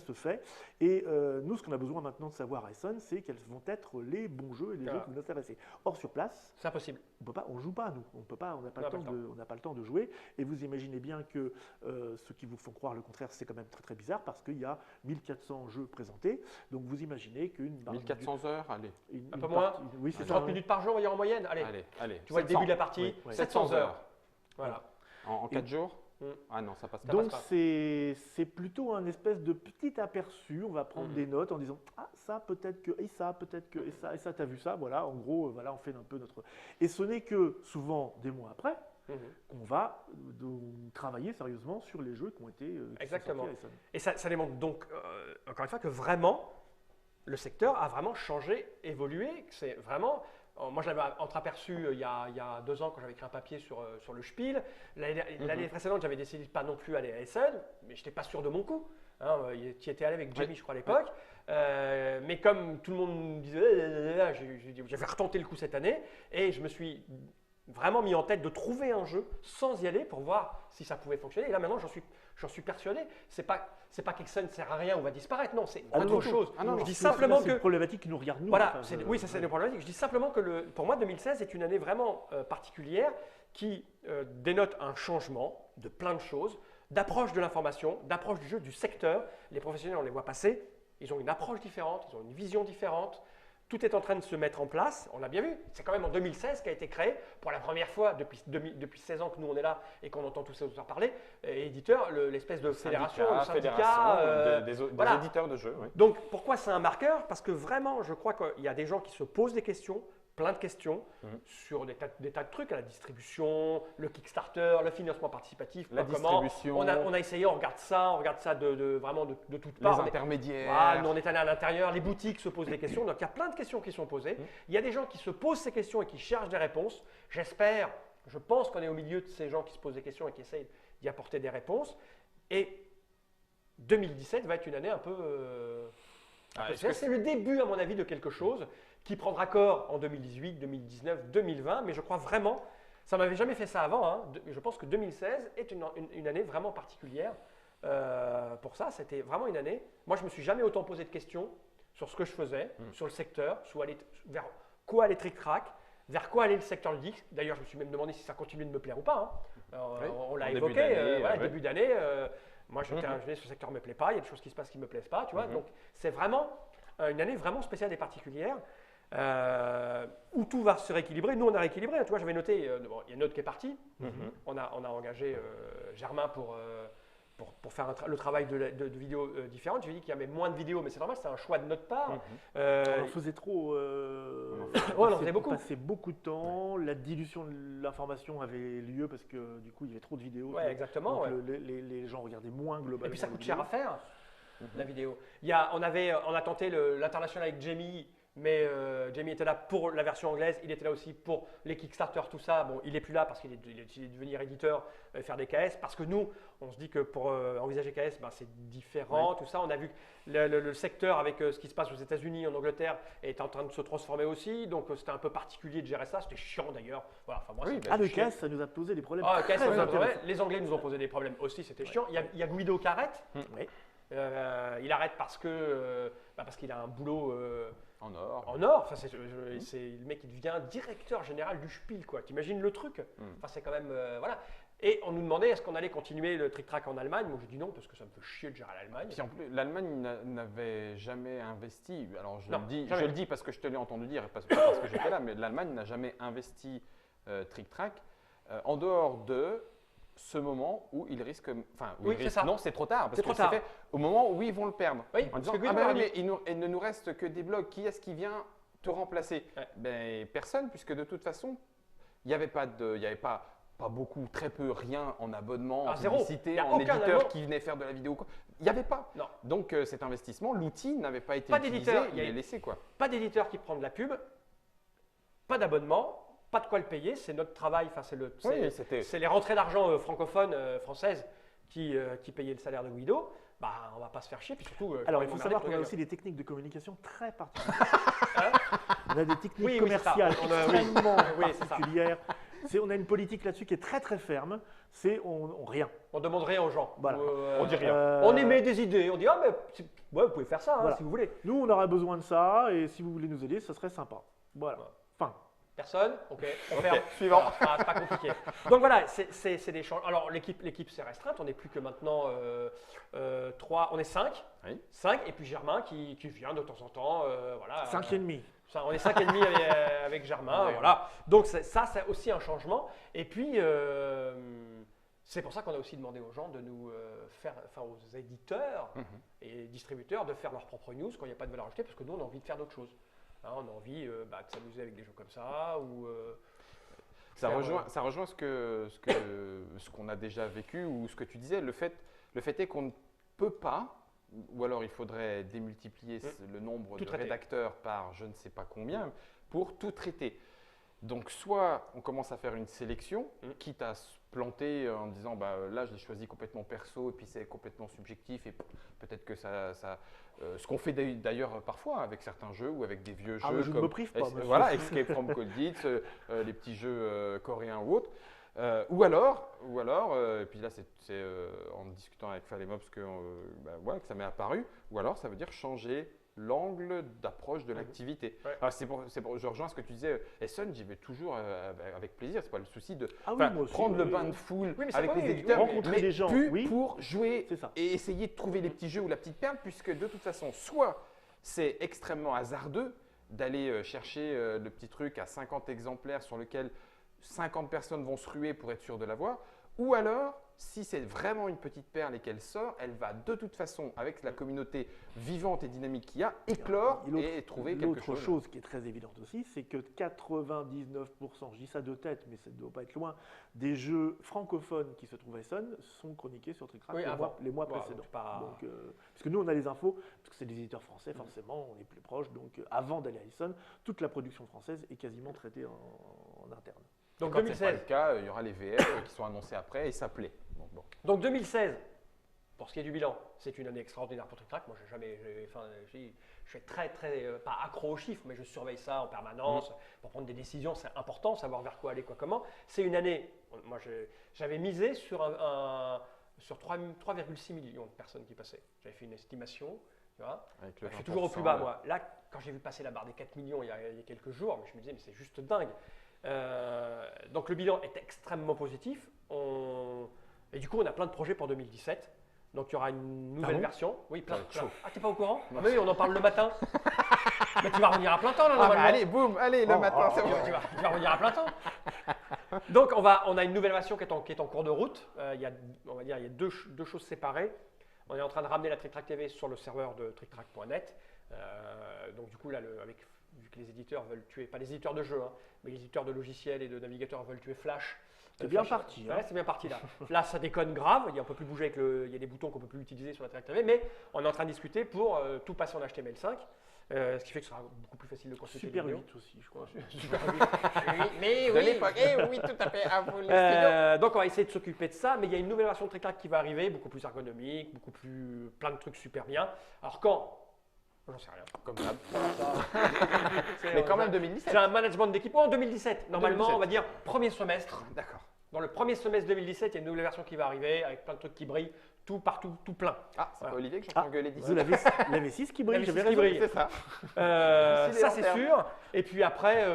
[SPEAKER 2] se fait. Et nous, ce qu'on a besoin maintenant de savoir à Essen, c'est quels vont être les bons jeux et les jeux qui vont nous intéresser. Or, sur place,
[SPEAKER 1] c'est impossible.
[SPEAKER 2] On ne joue pas, nous. On n'a pas le temps de jouer. Et vous imaginez bien que ceux qui vous font croire le contraire, c'est quand même très très bizarre parce qu'il y a 1400 jeux présentés. Donc vous imaginez qu'une
[SPEAKER 3] 1400 heures, allez.
[SPEAKER 1] Un peu moins.
[SPEAKER 2] Oui, c'est
[SPEAKER 1] 30 minutes par jour, on va dire en moyenne. Allez. Tu vois
[SPEAKER 3] 700.
[SPEAKER 1] le début de la partie, 700 heures.
[SPEAKER 3] Voilà. En 4 jours. Ah non, ça passe pas.
[SPEAKER 2] Donc c'est plutôt un espèce de petit aperçu. On va prendre des notes en disant ça peut-être que et ça peut-être que et ça t'as vu ça, voilà. En gros, voilà, on fait un peu notre. Et ce n'est que souvent des mois après qu'on va travailler sérieusement sur les jeux qui ont été
[SPEAKER 1] exactement. Et ça démontre donc encore une fois que vraiment le secteur a vraiment changé, évolué. C'est vraiment. Moi, je l'avais entreaperçu il y a 2 ans quand j'avais écrit un papier sur le Spiel. L'année précédente, j'avais décidé de pas non plus aller à Essen, mais je n'étais pas sûr de mon coup. Hein, tu y étais allé avec Jamie, je crois, à l'époque. Mais comme tout le monde disait, j'avais retenté le coup cette année et je me suis vraiment mis en tête de trouver un jeu sans y aller pour voir si ça pouvait fonctionner. Et là, maintenant, j'en suis J'en suis persuadé. C'est pas que ça ne sert à rien ou va disparaître. Non, c'est
[SPEAKER 2] Ah non,
[SPEAKER 1] autre
[SPEAKER 2] non.
[SPEAKER 1] chose.
[SPEAKER 3] Ah non,
[SPEAKER 1] je dis
[SPEAKER 2] C'est
[SPEAKER 1] simplement
[SPEAKER 2] une
[SPEAKER 1] que
[SPEAKER 2] problématique qui nous regarde nous.
[SPEAKER 1] voilà,
[SPEAKER 2] enfin,
[SPEAKER 1] oui, ça c'est une problématique. Je dis simplement que pour moi 2016 est une année vraiment particulière qui dénote un changement de plein de choses, d'approche de l'information, d'approche du jeu, du secteur. Les professionnels, on les voit passer, ils ont une approche différente, ils ont une vision différente. Tout est en train de se mettre en place, on l'a bien vu. C'est quand même en 2016 qu'a été créé, pour la première fois depuis 16 ans que nous on est là et qu'on entend tous ces auteurs parler, éditeurs, l'espèce de fédération,
[SPEAKER 3] des
[SPEAKER 1] voilà.
[SPEAKER 3] éditeurs de jeux. Oui.
[SPEAKER 1] Donc pourquoi c'est un marqueur? Parce que vraiment, je crois qu'il y a des gens qui se posent des questions, plein de questions, sur des tas de trucs, la distribution, le Kickstarter, le financement participatif,
[SPEAKER 3] La
[SPEAKER 1] comment.
[SPEAKER 3] distribution.
[SPEAKER 1] On a essayé, on regarde ça vraiment de toutes parts.
[SPEAKER 3] Les intermédiaires.
[SPEAKER 1] Voilà, nous on est allé à l'intérieur, les boutiques se posent des questions, donc il y a plein de questions qui sont posées. Il y a des gens qui se posent ces questions et qui cherchent des réponses. Je pense qu'on est au milieu de ces gens qui se posent des questions et qui essayent d'y apporter des réponses. Et 2017 va être une année un peu… c'est le début, à mon avis, de quelque chose qui prendra corps en 2018, 2019, 2020, mais je crois vraiment, ça ne m'avait jamais fait ça avant, hein, je pense que 2016 est une année vraiment particulière pour ça. C'était vraiment une année. Moi, je ne me suis jamais autant posé de questions sur ce que je faisais, sur le secteur, vers quoi allait Trick Track, vers quoi allait le secteur ludique. D'ailleurs, je me suis même demandé si ça continuait de me plaire ou pas. Hein. On l'a évoqué, début d'année. Moi, je dis ce secteur ne me plaît pas, il y a des choses qui se passent qui ne me plaisent pas. Tu vois. Donc, c'est vraiment une année vraiment spéciale et particulière. Où tout va se rééquilibrer. Nous, on a rééquilibré. Tu vois, j'avais noté, il y a une note qui est partie. On a engagé Germain pour faire le travail de vidéos différentes. Je lui ai dit qu'il y avait moins de vidéos, mais c'est normal, c'est un choix de notre part.
[SPEAKER 2] On en faisait trop.
[SPEAKER 1] on en faisait beaucoup.
[SPEAKER 2] On passait beaucoup de temps. La dilution de l'information avait lieu parce que du coup, il y avait trop de vidéos.
[SPEAKER 1] Ouais, exactement.
[SPEAKER 2] Donc, les gens regardaient moins globalement.
[SPEAKER 1] Et puis ça coûte cher à faire, la vidéo. On a tenté l'international avec Jamie. Mais Jamie était là pour la version anglaise, il était là aussi pour les Kickstarter, tout ça. Bon, il n'est plus là parce qu'il est décidé de devenir éditeur, faire des KS. Parce que nous, on se dit que pour envisager KS, c'est différent, tout ça. On a vu que le secteur avec ce qui se passe aux États-Unis, en Angleterre, est en train de se transformer aussi. Donc c'était un peu particulier de gérer ça. C'était chiant d'ailleurs. Voilà, moi,
[SPEAKER 2] le KS, ça nous a posé des problèmes.
[SPEAKER 1] Les Anglais nous ont posé des problèmes aussi, c'était chiant. Il y a Guido qui arrête. Il arrête parce qu'il a un boulot.
[SPEAKER 3] En or.
[SPEAKER 1] Enfin, c'est le mec qui devient directeur général du Spiel, quoi. T'imagines le truc? Enfin, c'est quand même voilà. Et on nous demandait est-ce qu'on allait continuer le Trick Track en Allemagne. Moi, je dis non parce que ça me fait chier de gérer l'Allemagne.
[SPEAKER 3] Puis en plus, l'Allemagne n'avait jamais investi. Alors je
[SPEAKER 1] le
[SPEAKER 3] dis parce que je te l'ai entendu dire, parce que j'étais là, mais l'Allemagne n'a jamais investi Trick Track en dehors de ce moment où il risque, non, c'est trop tard, parce que c'est fait au moment où ils vont le perdre.
[SPEAKER 1] Oui,
[SPEAKER 3] en disant, mais il ne nous reste que des blogs, qui est-ce qui vient te remplacer? Personne, puisque de toute façon, il n'y avait pas beaucoup, très peu, rien en abonnement, en publicité, en éditeur qui venait faire de la vidéo. Il n'y avait pas.
[SPEAKER 1] Non.
[SPEAKER 3] Donc cet investissement, l'outil n'avait pas été utilisé, il est laissé.
[SPEAKER 1] Pas d'éditeur qui prend de la pub, pas d'abonnement. Pas de quoi le payer, c'est notre travail, c'est les rentrées d'argent francophones, françaises qui payaient le salaire de Guido. On va pas se faire chier, puis surtout…
[SPEAKER 2] Alors, il faut savoir qu'on a aussi des techniques de communication très particulières. On a des techniques commerciales extrêmement particulières. On a une politique là-dessus qui est très très ferme, on rien.
[SPEAKER 1] On demande rien aux gens.
[SPEAKER 2] Voilà.
[SPEAKER 1] On dit rien. On émet des idées, on dit vous pouvez faire ça
[SPEAKER 2] voilà.
[SPEAKER 1] Si vous voulez.
[SPEAKER 2] Nous, on aurait besoin de ça, et si vous voulez nous aider, ça serait sympa. Voilà. Fin.
[SPEAKER 1] Personne? Ok.
[SPEAKER 3] Suivant.
[SPEAKER 1] C'est pas compliqué. Donc voilà, c'est des changements. Alors l'équipe s'est restreinte, on n'est plus que maintenant 3, on est 5.
[SPEAKER 3] Oui.
[SPEAKER 1] 5, et puis Germain qui vient de temps en temps. Voilà.
[SPEAKER 2] 5 et demi.
[SPEAKER 1] On est 5 et demi avec Germain. Oui. Voilà. Donc ça, c'est aussi un changement. Et puis, c'est pour ça qu'on a aussi demandé aux gens de nous aux éditeurs et distributeurs de faire leur propre news quand il n'y a pas de valeur ajoutée, parce que nous, on a envie de faire d'autres choses. On a envie de s'amuser avec des jeux comme ça ou
[SPEAKER 3] ça rejoint ce qu'on a déjà vécu ou ce que tu disais. Le fait est qu'on ne peut pas, ou alors il faudrait démultiplier le nombre de rédacteurs par je ne sais pas combien pour tout traiter. Donc soit on commence à faire une sélection, quitte à se planter en disant là je l'ai choisi complètement perso et puis c'est complètement subjectif et peut-être que ça ce qu'on fait d'ailleurs parfois avec certains jeux ou avec des vieux jeux
[SPEAKER 2] je ne me prive pas.
[SPEAKER 3] Escape from Colditz, les petits jeux coréens ou autres. Ou alors, et puis là c'est en discutant avec Falemops que ça m'est apparu, ou alors ça veut dire changer l'angle d'approche de l'activité.
[SPEAKER 1] Ouais.
[SPEAKER 3] Alors je rejoins ce que tu disais, Essen, j'y vais toujours avec plaisir, c'est pas le souci de
[SPEAKER 2] moi aussi,
[SPEAKER 3] prendre le bain de foule avec les éditeurs,
[SPEAKER 2] rencontrer
[SPEAKER 3] mais
[SPEAKER 2] des gens,
[SPEAKER 3] plus pour jouer
[SPEAKER 2] c'est ça.
[SPEAKER 3] et essayer de trouver les petits jeux ou la petite perle, puisque de toute façon, soit c'est extrêmement hasardeux d'aller chercher le petit truc à 50 exemplaires sur lequel 50 personnes vont se ruer pour être sûr de l'avoir, ou alors, si c'est vraiment une petite perle et qu'elle sort, elle va de toute façon, avec la communauté vivante et dynamique qu'il y a, éclore et trouver quelque chose.
[SPEAKER 2] L'autre chose qui est très évidente aussi, c'est que 99%, je dis ça de tête, mais ça ne doit pas être loin, des jeux francophones qui se trouvent à Essen sont chroniqués sur Trick Track les mois précédents. Donc, parce que nous, on a les infos, parce que c'est des éditeurs français, forcément, on est plus proche. Donc, avant d'aller à Essen, toute la production française est quasiment traitée en interne.
[SPEAKER 1] Donc
[SPEAKER 3] quand
[SPEAKER 1] 2016.
[SPEAKER 3] c'est pas le cas, il y aura les VF qui sont annoncés après et ça plaît.
[SPEAKER 1] Donc 2016, pour ce qui est du bilan, c'est une année extraordinaire pour Trick Track. Moi, je suis très, pas accro aux chiffres, mais je surveille ça en permanence pour prendre des décisions. C'est important, savoir vers quoi aller, quoi, comment. C'est une année, moi, j'avais misé sur 3,6 millions de personnes qui passaient. J'avais fait une estimation. Tu vois, je suis toujours au plus bas, moi. Là, quand j'ai vu passer la barre des 4 millions il y a quelques jours, je me disais, mais c'est juste dingue. Donc le bilan est extrêmement positif. Et du coup, on a plein de projets pour 2017. Donc il y aura une nouvelle version. Oui, plein. Ah, t'es pas au courant? Ah, mais oui, on en parle le matin. Mais tu vas revenir à plein temps là, normalement.
[SPEAKER 3] Allez, boum, le matin, c'est bon.
[SPEAKER 1] Tu vas revenir à plein temps. Donc on a une nouvelle version qui est en cours de route. Il y a deux choses séparées. On est en train de ramener la Trick Track TV sur le serveur de tricktrack.net. Donc du coup, là, vu que les éditeurs veulent tuer, pas les éditeurs de jeux, mais les éditeurs de logiciels et de navigateurs veulent tuer Flash.
[SPEAKER 2] C'est bien parti.
[SPEAKER 1] Ouais, c'est bien parti là. Là, ça déconne grave. On peut plus bouger il y a des boutons qu'on peut plus utiliser sur la Trick TV, mais on est en train de discuter pour tout passer en HTML5. Ce qui fait que ce sera beaucoup plus facile de consulter.
[SPEAKER 2] Super
[SPEAKER 1] les
[SPEAKER 2] 8 aussi, je crois.
[SPEAKER 1] Super 8. Mais
[SPEAKER 3] de l'époque. Oui, tout à fait. À vous,
[SPEAKER 1] donc on va essayer de s'occuper de ça, mais il y a une nouvelle version de Trick Track qui va arriver, beaucoup plus ergonomique, plein de trucs super bien. Alors quand? J'en sais rien.
[SPEAKER 3] Comme ça. Mais quand même 2017.
[SPEAKER 1] C'est un management d'équipe en 2017. Normalement, 2017. On va dire premier semestre.
[SPEAKER 3] D'accord.
[SPEAKER 1] Dans le premier semestre 2017, il y a une nouvelle version qui va arriver avec plein de trucs qui brillent, tout partout, tout plein.
[SPEAKER 3] Ah, c'est pas Olivier que j'entends gueuler d'ici.
[SPEAKER 2] Vous l'avez 6 qui brille,
[SPEAKER 1] j'avais raison.
[SPEAKER 3] C'est ça.
[SPEAKER 1] Ça, c'est sûr. Et puis après,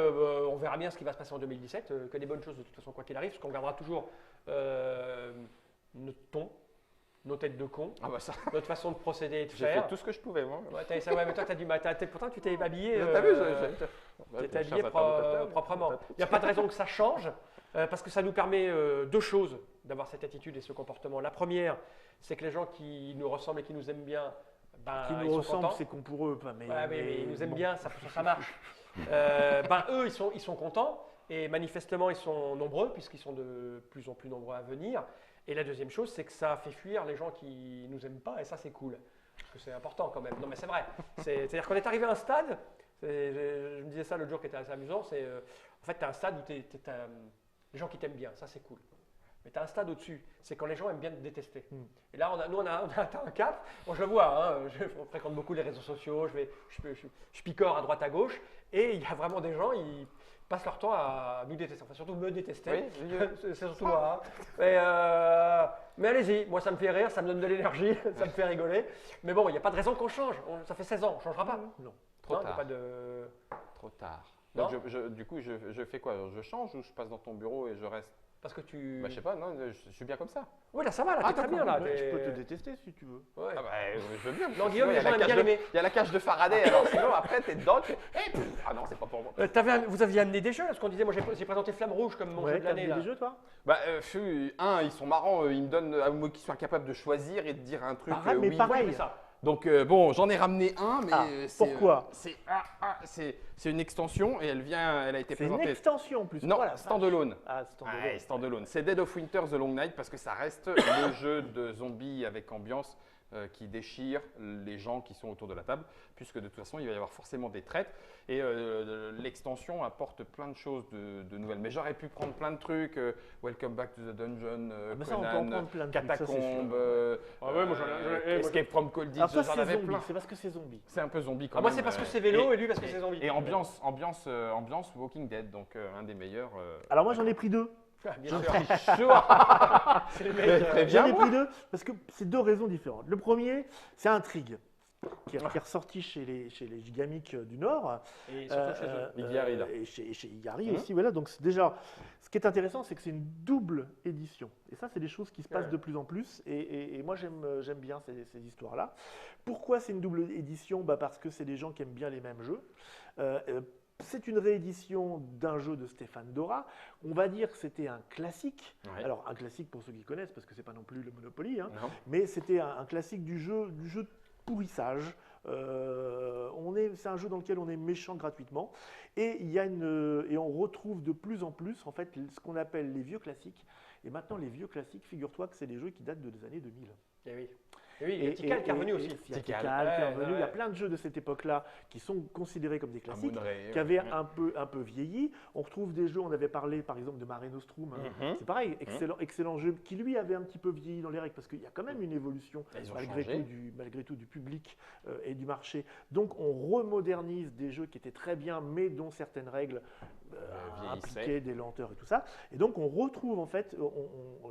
[SPEAKER 1] on verra bien ce qui va se passer en 2017. Que des bonnes choses de toute façon, quoi qu'il arrive, parce qu'on gardera toujours notre ton, nos têtes de con, notre façon de procéder et de faire.
[SPEAKER 3] J'ai fait tout ce que je pouvais, moi.
[SPEAKER 1] Ouais, mais toi, tu as du mal. Pourtant, tu t'es habillé.
[SPEAKER 3] T'as vu,
[SPEAKER 1] tu t'es habillé proprement. Il n'y a pas de raison que ça change. Parce que ça nous permet deux choses d'avoir cette attitude et ce comportement. La première, c'est que les gens qui nous ressemblent et qui nous aiment bien,
[SPEAKER 2] qui nous ressemblent, c'est qu'on pour eux, pas mais.
[SPEAKER 1] Mais ils nous aiment bien, ça marche. Eux, ils sont contents et manifestement, ils sont nombreux puisqu'ils sont de plus en plus nombreux à venir. Et la deuxième chose, c'est que ça fait fuir les gens qui nous aiment pas et ça, c'est cool. Parce que c'est important quand même. Non, mais c'est vrai. C'est-à-dire qu'on est arrivé à un stade. Je me disais ça l'autre jour qui était assez amusant. En fait, tu as un stade où les gens qui t'aiment bien, ça c'est cool. Mais tu as un stade au-dessus, c'est quand les gens aiment bien te détester. Et là, on a atteint un cap. Bon, je le vois, on fréquente beaucoup les réseaux sociaux, je picore à droite à gauche, et il y a vraiment des gens, ils passent leur temps à nous détester, enfin surtout me détester. Oui, c'est surtout moi. Mais allez-y, moi ça me fait rire, ça me donne de l'énergie, ça me fait rigoler. Mais bon, il n'y a pas de raison qu'on change. Ça fait 16 ans, on ne changera pas.
[SPEAKER 2] Non,
[SPEAKER 3] trop tard.
[SPEAKER 1] Pas de...
[SPEAKER 3] Trop tard. Donc du coup, je fais quoi? Je change ou je passe dans ton bureau et je reste?
[SPEAKER 1] Parce que tu...
[SPEAKER 3] je sais pas, non, je suis bien comme ça.
[SPEAKER 1] Oui, là ça va, là, t'es très bien là.
[SPEAKER 2] Je peux te détester si tu veux.
[SPEAKER 1] Ouais.
[SPEAKER 3] Je veux bien.
[SPEAKER 1] Non, Guillaume, les gens aiment bien l'aimer.
[SPEAKER 3] Il y a la cage de Faraday, alors sinon après t'es dedans, ah non, c'est pas pour moi.
[SPEAKER 1] Vous aviez amené des jeux, là, ce qu'on disait, moi j'ai présenté Flamme Rouge comme mon jeu de l'année.
[SPEAKER 2] T'as amené des jeux, toi?
[SPEAKER 3] Ils sont marrants, ils me donnent, qu'ils sont incapables de choisir et de dire un truc.
[SPEAKER 2] Mais pareil.
[SPEAKER 1] Ça.
[SPEAKER 3] Donc bon, j'en ai ramené un, mais
[SPEAKER 2] pourquoi?
[SPEAKER 3] C'est une extension et elle a été présentée.
[SPEAKER 2] C'est une extension en plus.
[SPEAKER 3] Non, standalone.
[SPEAKER 2] Standalone.
[SPEAKER 3] Standalone. C'est Dead of Winter The Long Night parce que ça reste le jeu de zombies avec ambiance qui déchire les gens qui sont autour de la table, puisque de toute façon, il va y avoir forcément des traites. Et l'extension apporte plein de choses de nouvelles. Mais j'aurais pu prendre plein de trucs, Welcome Back to the Dungeon, Conan, Catacombes, Escape from Colditch, j'en avais plein.
[SPEAKER 2] C'est parce que c'est zombie.
[SPEAKER 3] C'est un peu zombie quand même.
[SPEAKER 1] Moi, c'est parce que c'est vélo et lui parce que c'est zombie.
[SPEAKER 3] Et ambiance Walking Dead, donc un des meilleurs.
[SPEAKER 2] Alors moi, j'en ai pris deux.
[SPEAKER 1] Bien
[SPEAKER 3] Je
[SPEAKER 1] sûr.
[SPEAKER 3] suis chaud.
[SPEAKER 1] C'est le mec.
[SPEAKER 3] Très
[SPEAKER 2] J'en
[SPEAKER 3] bien.
[SPEAKER 2] ai pris deux parce que c'est deux raisons différentes. Le premier, c'est Intrigue, qui est ressorti chez les Gigamics du Nord.
[SPEAKER 1] Et surtout chez eux.
[SPEAKER 3] Big Gary, là.
[SPEAKER 2] Et chez Igari aussi. Voilà. Donc déjà, ce qui est intéressant, c'est que c'est une double édition. Et ça, c'est des choses qui se passent
[SPEAKER 1] Ouais.
[SPEAKER 2] de plus en plus. Et moi, j'aime bien ces histoires-là. Pourquoi c'est une double édition? Parce que c'est des gens qui aiment bien les mêmes jeux. C'est une réédition d'un jeu de Stéphane Dora. On va dire que c'était un classique.
[SPEAKER 3] Ouais.
[SPEAKER 2] Alors, un classique pour ceux qui connaissent, parce que c'est pas non plus le Monopoly, hein,
[SPEAKER 3] Non.
[SPEAKER 2] mais c'était un classique du jeu de pourrissage. C'est un jeu dans lequel on est méchant gratuitement. Et, et on retrouve de plus en plus en fait, ce qu'on appelle les vieux classiques. Et maintenant, les vieux classiques, figure-toi que c'est des jeux qui datent des années 2000.
[SPEAKER 1] Et oui. Et oui, il y a Tikal qui est revenu aussi.
[SPEAKER 2] Il y a
[SPEAKER 3] Tikal.
[SPEAKER 2] Tikal qui est revenu. Il y a
[SPEAKER 1] Ouais.
[SPEAKER 2] plein de jeux de cette époque-là qui sont considérés comme des classiques,
[SPEAKER 3] Amun-Re,
[SPEAKER 2] qui avaient
[SPEAKER 3] ouais.
[SPEAKER 2] un peu vieilli. On retrouve des jeux, on avait parlé par exemple de Mare Nostrum. C'est pareil, excellent jeu qui lui avait un petit peu vieilli dans les règles parce qu'il y a quand même une évolution
[SPEAKER 3] Ils ont
[SPEAKER 2] malgré
[SPEAKER 3] changé.
[SPEAKER 2] tout du public et du marché. Donc on remodernise des jeux qui étaient très bien mais dont certaines règles
[SPEAKER 3] vieillissaient.
[SPEAKER 2] impliquaient des lenteurs et tout ça. Et donc on retrouve en fait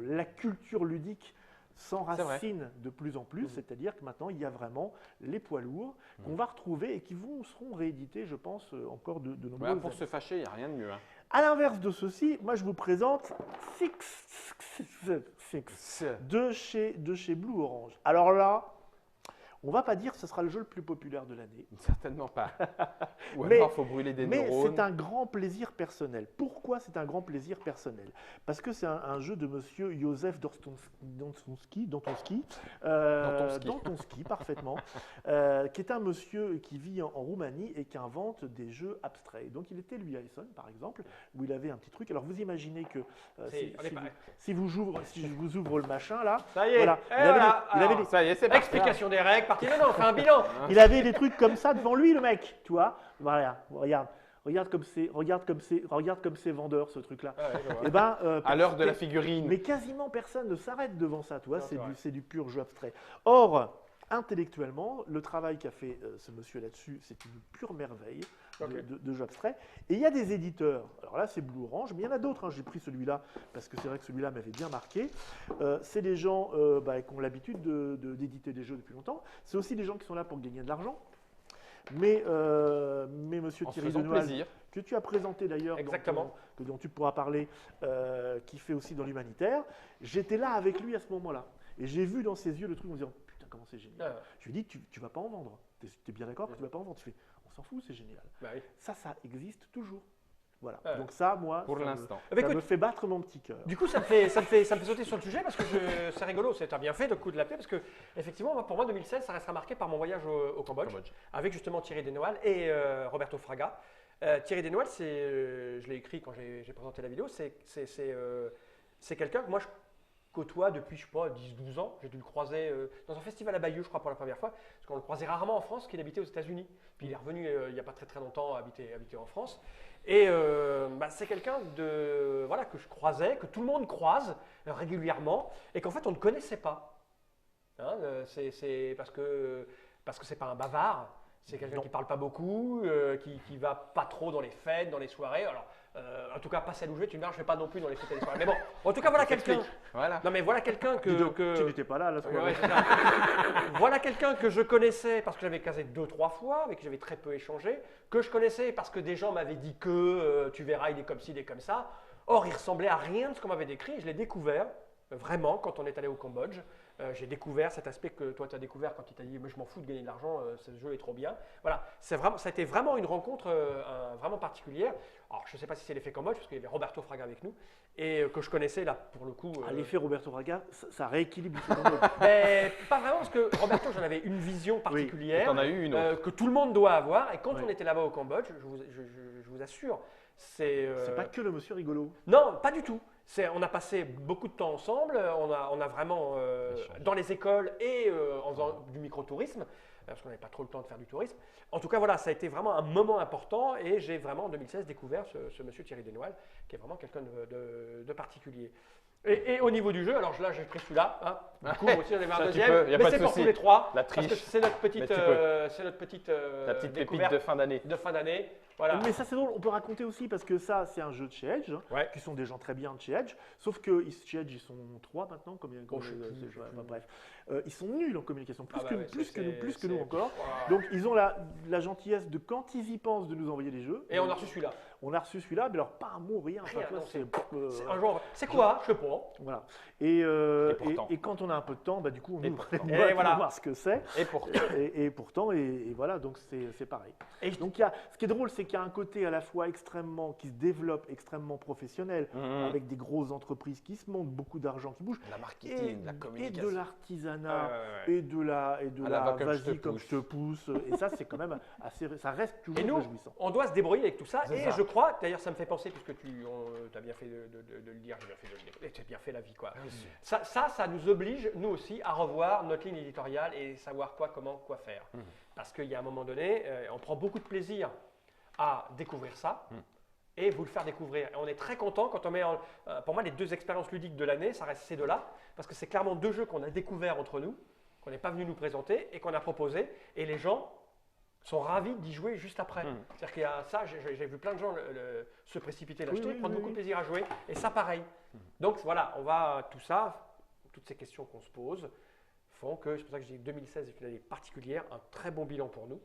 [SPEAKER 2] la culture ludique s'enracine de plus en plus, c'est-à-dire que maintenant il y a vraiment les poids lourds qu'on va retrouver et qui seront réédités, je pense, encore de nombreuses
[SPEAKER 3] Voilà, pour
[SPEAKER 2] années.
[SPEAKER 3] se fâcher, il n'y a rien de mieux. Hein.
[SPEAKER 2] À l'inverse de ceci, moi je vous présente Six de chez Blue Orange. Alors là, on va pas dire que ce sera le jeu le plus populaire de l'année.
[SPEAKER 3] Certainement pas. Ou
[SPEAKER 2] Mais-
[SPEAKER 3] alors, il faut brûler des
[SPEAKER 2] Mais
[SPEAKER 3] neurones.
[SPEAKER 2] c'est un grand plaisir personnel. Pourquoi c'est un grand plaisir personnel? Parce que c'est un jeu de monsieur Józef Dantonski, parfaitement, qui est un monsieur qui vit en Roumanie et qui invente des jeux abstraits. Donc il était lui à Essonne, par exemple, où il avait un petit truc. Alors vous imaginez que si je vous ouvre le machin là,
[SPEAKER 1] Ça y est.
[SPEAKER 2] voilà,
[SPEAKER 1] Et
[SPEAKER 2] il avait
[SPEAKER 1] voilà.
[SPEAKER 2] il avait
[SPEAKER 1] Alors,
[SPEAKER 2] des-
[SPEAKER 3] Ça y est, c'est parti.
[SPEAKER 1] explication des règles, partie. Non, on fait un bilan.
[SPEAKER 2] il avait des trucs comme ça devant lui, le mec, tu vois. Voilà, regarde comme c'est vendeur ce truc-là.
[SPEAKER 1] Ah ouais, je vois.
[SPEAKER 2] Eh ben,
[SPEAKER 3] À l'heure de la figurine.
[SPEAKER 2] mais quasiment personne ne s'arrête devant ça, tu vois.
[SPEAKER 1] Non, c'est vrai.
[SPEAKER 2] C'est du pur jeu abstrait. Or, intellectuellement, le travail qu'a fait ce monsieur là-dessus, c'est une pure merveille de jeu abstrait. Et il y a des éditeurs. Alors là, c'est Blue Orange, mais il y en a d'autres. Hein. J'ai pris celui-là parce que c'est vrai que celui-là m'avait bien marqué. C'est des gens qui ont l'habitude d'éditer des jeux depuis longtemps. C'est aussi des gens qui sont là pour gagner de l'argent. Mais monsieur
[SPEAKER 3] En se
[SPEAKER 2] Thierry
[SPEAKER 3] faisant
[SPEAKER 2] Denoal,
[SPEAKER 3] plaisir.
[SPEAKER 2] que tu as présenté d'ailleurs,
[SPEAKER 1] Exactement.
[SPEAKER 2] dont tu pourras parler, qui fait aussi dans l'humanitaire, j'étais là avec lui à ce moment-là. Et j'ai vu dans ses yeux le truc en me disant putain, comment c'est génial.
[SPEAKER 1] Ah,
[SPEAKER 2] Je lui ai dit tu vas pas en vendre. Tu es bien d'accord que tu vas pas en vendre? Tu fais on s'en fout, c'est génial.
[SPEAKER 1] bah oui.
[SPEAKER 2] Ça existe toujours. Voilà.
[SPEAKER 1] Ah.
[SPEAKER 2] Donc ça, moi,
[SPEAKER 3] Pour
[SPEAKER 2] ça
[SPEAKER 3] l'instant.
[SPEAKER 1] Eh ben,
[SPEAKER 2] me
[SPEAKER 1] écoute,
[SPEAKER 2] fait battre mon petit cœur.
[SPEAKER 1] du coup, ça me fait sauter sur le sujet parce que c'est rigolo, c'est un bien fait de coup de l'appeler parce que effectivement, pour moi, 2016, ça restera marqué par mon voyage au Cambodge, avec justement Thierry Denoal et Roberto Fraga. Thierry Denoal, je l'ai écrit quand j'ai présenté la vidéo, c'est quelqu'un que moi je côtoie depuis, je sais pas, 10-12 ans. J'ai dû le croiser dans un festival à Bayeux, je crois, pour la première fois, parce qu'on le croisait rarement en France, parce qu'il habitait aux États-Unis. Puis il est revenu il n'y a pas très longtemps habiter en France. Et c'est quelqu'un que je croisais, que tout le monde croise régulièrement, et qu'en fait on ne connaissait pas. Hein, c'est parce que c'est pas un bavard. C'est quelqu'un qui parle pas beaucoup, qui va pas trop dans les fêtes, dans les soirées. Alors, en tout cas, pas celle où je vais, tu me dis, je vais pas non plus dans les fêtes et les soirées. Mais bon, en tout cas, voilà quelqu'un.
[SPEAKER 3] Voilà.
[SPEAKER 1] Non, mais voilà quelqu'un
[SPEAKER 2] Dis donc,
[SPEAKER 1] que
[SPEAKER 2] tu n'étais pas là,
[SPEAKER 1] Ouais, ouais, c'est ça. Voilà quelqu'un que je connaissais parce que j'avais casé 2-3 fois, avec qui j'avais très peu échangé, que je connaissais parce que des gens m'avaient dit que tu verras, il est comme ci, il est comme ça. Or, il ressemblait à rien de ce qu'on m'avait décrit. Je l'ai découvert vraiment quand on est allé au Cambodge. J'ai découvert cet aspect que toi tu as découvert quand il t'a dit mais je m'en fous de gagner de l'argent, ce jeu est trop bien. Voilà, ça a été vraiment une rencontre vraiment particulière. Alors je ne sais pas si c'est l'effet Cambodge parce qu'il y avait Roberto Fraga avec nous et que je connaissais là pour le coup.
[SPEAKER 2] L'effet Roberto Fraga, ça rééquilibre le Cambodge.
[SPEAKER 1] Mais pas vraiment parce que Roberto, j'en avais une vision particulière
[SPEAKER 3] T'en as eu une autre.
[SPEAKER 1] que tout le monde doit avoir et quand
[SPEAKER 2] Ouais.
[SPEAKER 1] on était là-bas au Cambodge, je vous assure, c'est
[SPEAKER 2] C'est pas que le monsieur rigolo.
[SPEAKER 1] non, pas du tout. On a passé beaucoup de temps ensemble, on a vraiment, dans les écoles et en faisant du microtourisme, parce qu'on n'avait pas trop le temps de faire du tourisme. En tout cas, voilà, ça a été vraiment un moment important et j'ai vraiment en 2016 découvert ce monsieur Thierry Denoal, qui est vraiment quelqu'un de particulier. Et au niveau du jeu, alors là j'ai pris celui-là, hein. Du coup aussi on avait un
[SPEAKER 3] Ça, tu
[SPEAKER 1] deuxième,
[SPEAKER 3] peux, y a
[SPEAKER 1] mais
[SPEAKER 3] pas
[SPEAKER 1] c'est
[SPEAKER 3] de
[SPEAKER 1] pour
[SPEAKER 3] souci.
[SPEAKER 1] tous les trois.
[SPEAKER 3] La
[SPEAKER 1] Parce que
[SPEAKER 3] triche.
[SPEAKER 1] c'est notre petite,
[SPEAKER 3] Mais tu peux.
[SPEAKER 1] la
[SPEAKER 3] La petite pépite
[SPEAKER 1] découverte
[SPEAKER 3] de fin d'année.
[SPEAKER 1] de fin d'année. Voilà.
[SPEAKER 2] Mais ça c'est drôle, on peut raconter aussi parce que ça c'est un jeu de chez Edge,
[SPEAKER 1] Ouais.
[SPEAKER 2] qui sont des gens très bien de chez Edge, sauf que chez Edge ils sont 3 maintenant, combien
[SPEAKER 1] Je sais plus.
[SPEAKER 2] bref. Ils sont nuls en communication, plus
[SPEAKER 1] Ah
[SPEAKER 2] que,
[SPEAKER 1] bah ouais,
[SPEAKER 2] plus que nous, plus que nous
[SPEAKER 1] c'est-
[SPEAKER 2] encore.
[SPEAKER 1] Voilà.
[SPEAKER 2] Donc ils ont la gentillesse de quand ils y pensent de nous envoyer des jeux.
[SPEAKER 1] Et on a reçu celui-là.
[SPEAKER 2] On a reçu celui-là, mais alors pas un mot, rien. Enfin,
[SPEAKER 1] Rien,
[SPEAKER 2] tu vois,
[SPEAKER 1] non,
[SPEAKER 2] c'est,
[SPEAKER 1] C'est un jour, c'est quoi? Je sais pas.
[SPEAKER 2] voilà.
[SPEAKER 3] pourtant.
[SPEAKER 2] Et quand on a un peu de temps, bah, du coup on
[SPEAKER 3] Et
[SPEAKER 2] ouvre
[SPEAKER 3] pourtant.
[SPEAKER 2] les
[SPEAKER 1] Et
[SPEAKER 2] boîtes
[SPEAKER 1] voilà.
[SPEAKER 2] pour voir ce que c'est.
[SPEAKER 3] Et pourtant.
[SPEAKER 2] Et pourtant, et voilà, donc c'est pareil.
[SPEAKER 1] Et
[SPEAKER 2] Donc ce qui est drôle, c'est qu'il y a un côté à la fois qui se développe, extrêmement professionnel, avec des grosses entreprises qui se montent, beaucoup d'argent qui bouge,
[SPEAKER 3] La marketing, la
[SPEAKER 2] et
[SPEAKER 3] communication.
[SPEAKER 2] de l'artisanat,
[SPEAKER 1] Ouais.
[SPEAKER 2] et de la
[SPEAKER 3] va comme je te
[SPEAKER 2] vas-y comme
[SPEAKER 3] pousse.
[SPEAKER 2] je te pousse. Et ça, c'est quand même ça reste toujours
[SPEAKER 1] Et nous,
[SPEAKER 2] réjouissant.
[SPEAKER 1] on doit se débrouiller avec tout ça.
[SPEAKER 3] C'est
[SPEAKER 1] Et
[SPEAKER 3] ça.
[SPEAKER 1] je crois, d'ailleurs, ça me fait penser, puisque tu as bien fait de le dire, j'ai bien fait de le dire, et tu as bien fait la vie, quoi. Ça nous oblige, nous aussi, à revoir notre ligne éditoriale et savoir comment, quoi faire. Parce qu'il y a un moment donné, on prend beaucoup de plaisir à découvrir ça et vous le faire découvrir. Et on est très content quand on met pour moi, les 2 expériences ludiques de l'année, ça reste ces 2-là, parce que c'est clairement 2 jeux qu'on a découverts entre nous, qu'on n'est pas venu nous présenter et qu'on a proposé, et les gens sont ravis d'y jouer juste après. C'est-à-dire qu'il y a ça, j'ai vu plein de gens se précipiter l'acheter, prendre beaucoup de plaisir à jouer, et ça pareil. Donc voilà, on va tout ça, toutes ces questions qu'on se pose font que, c'est pour ça que je dis que 2016 est une année particulière, un très bon bilan pour nous,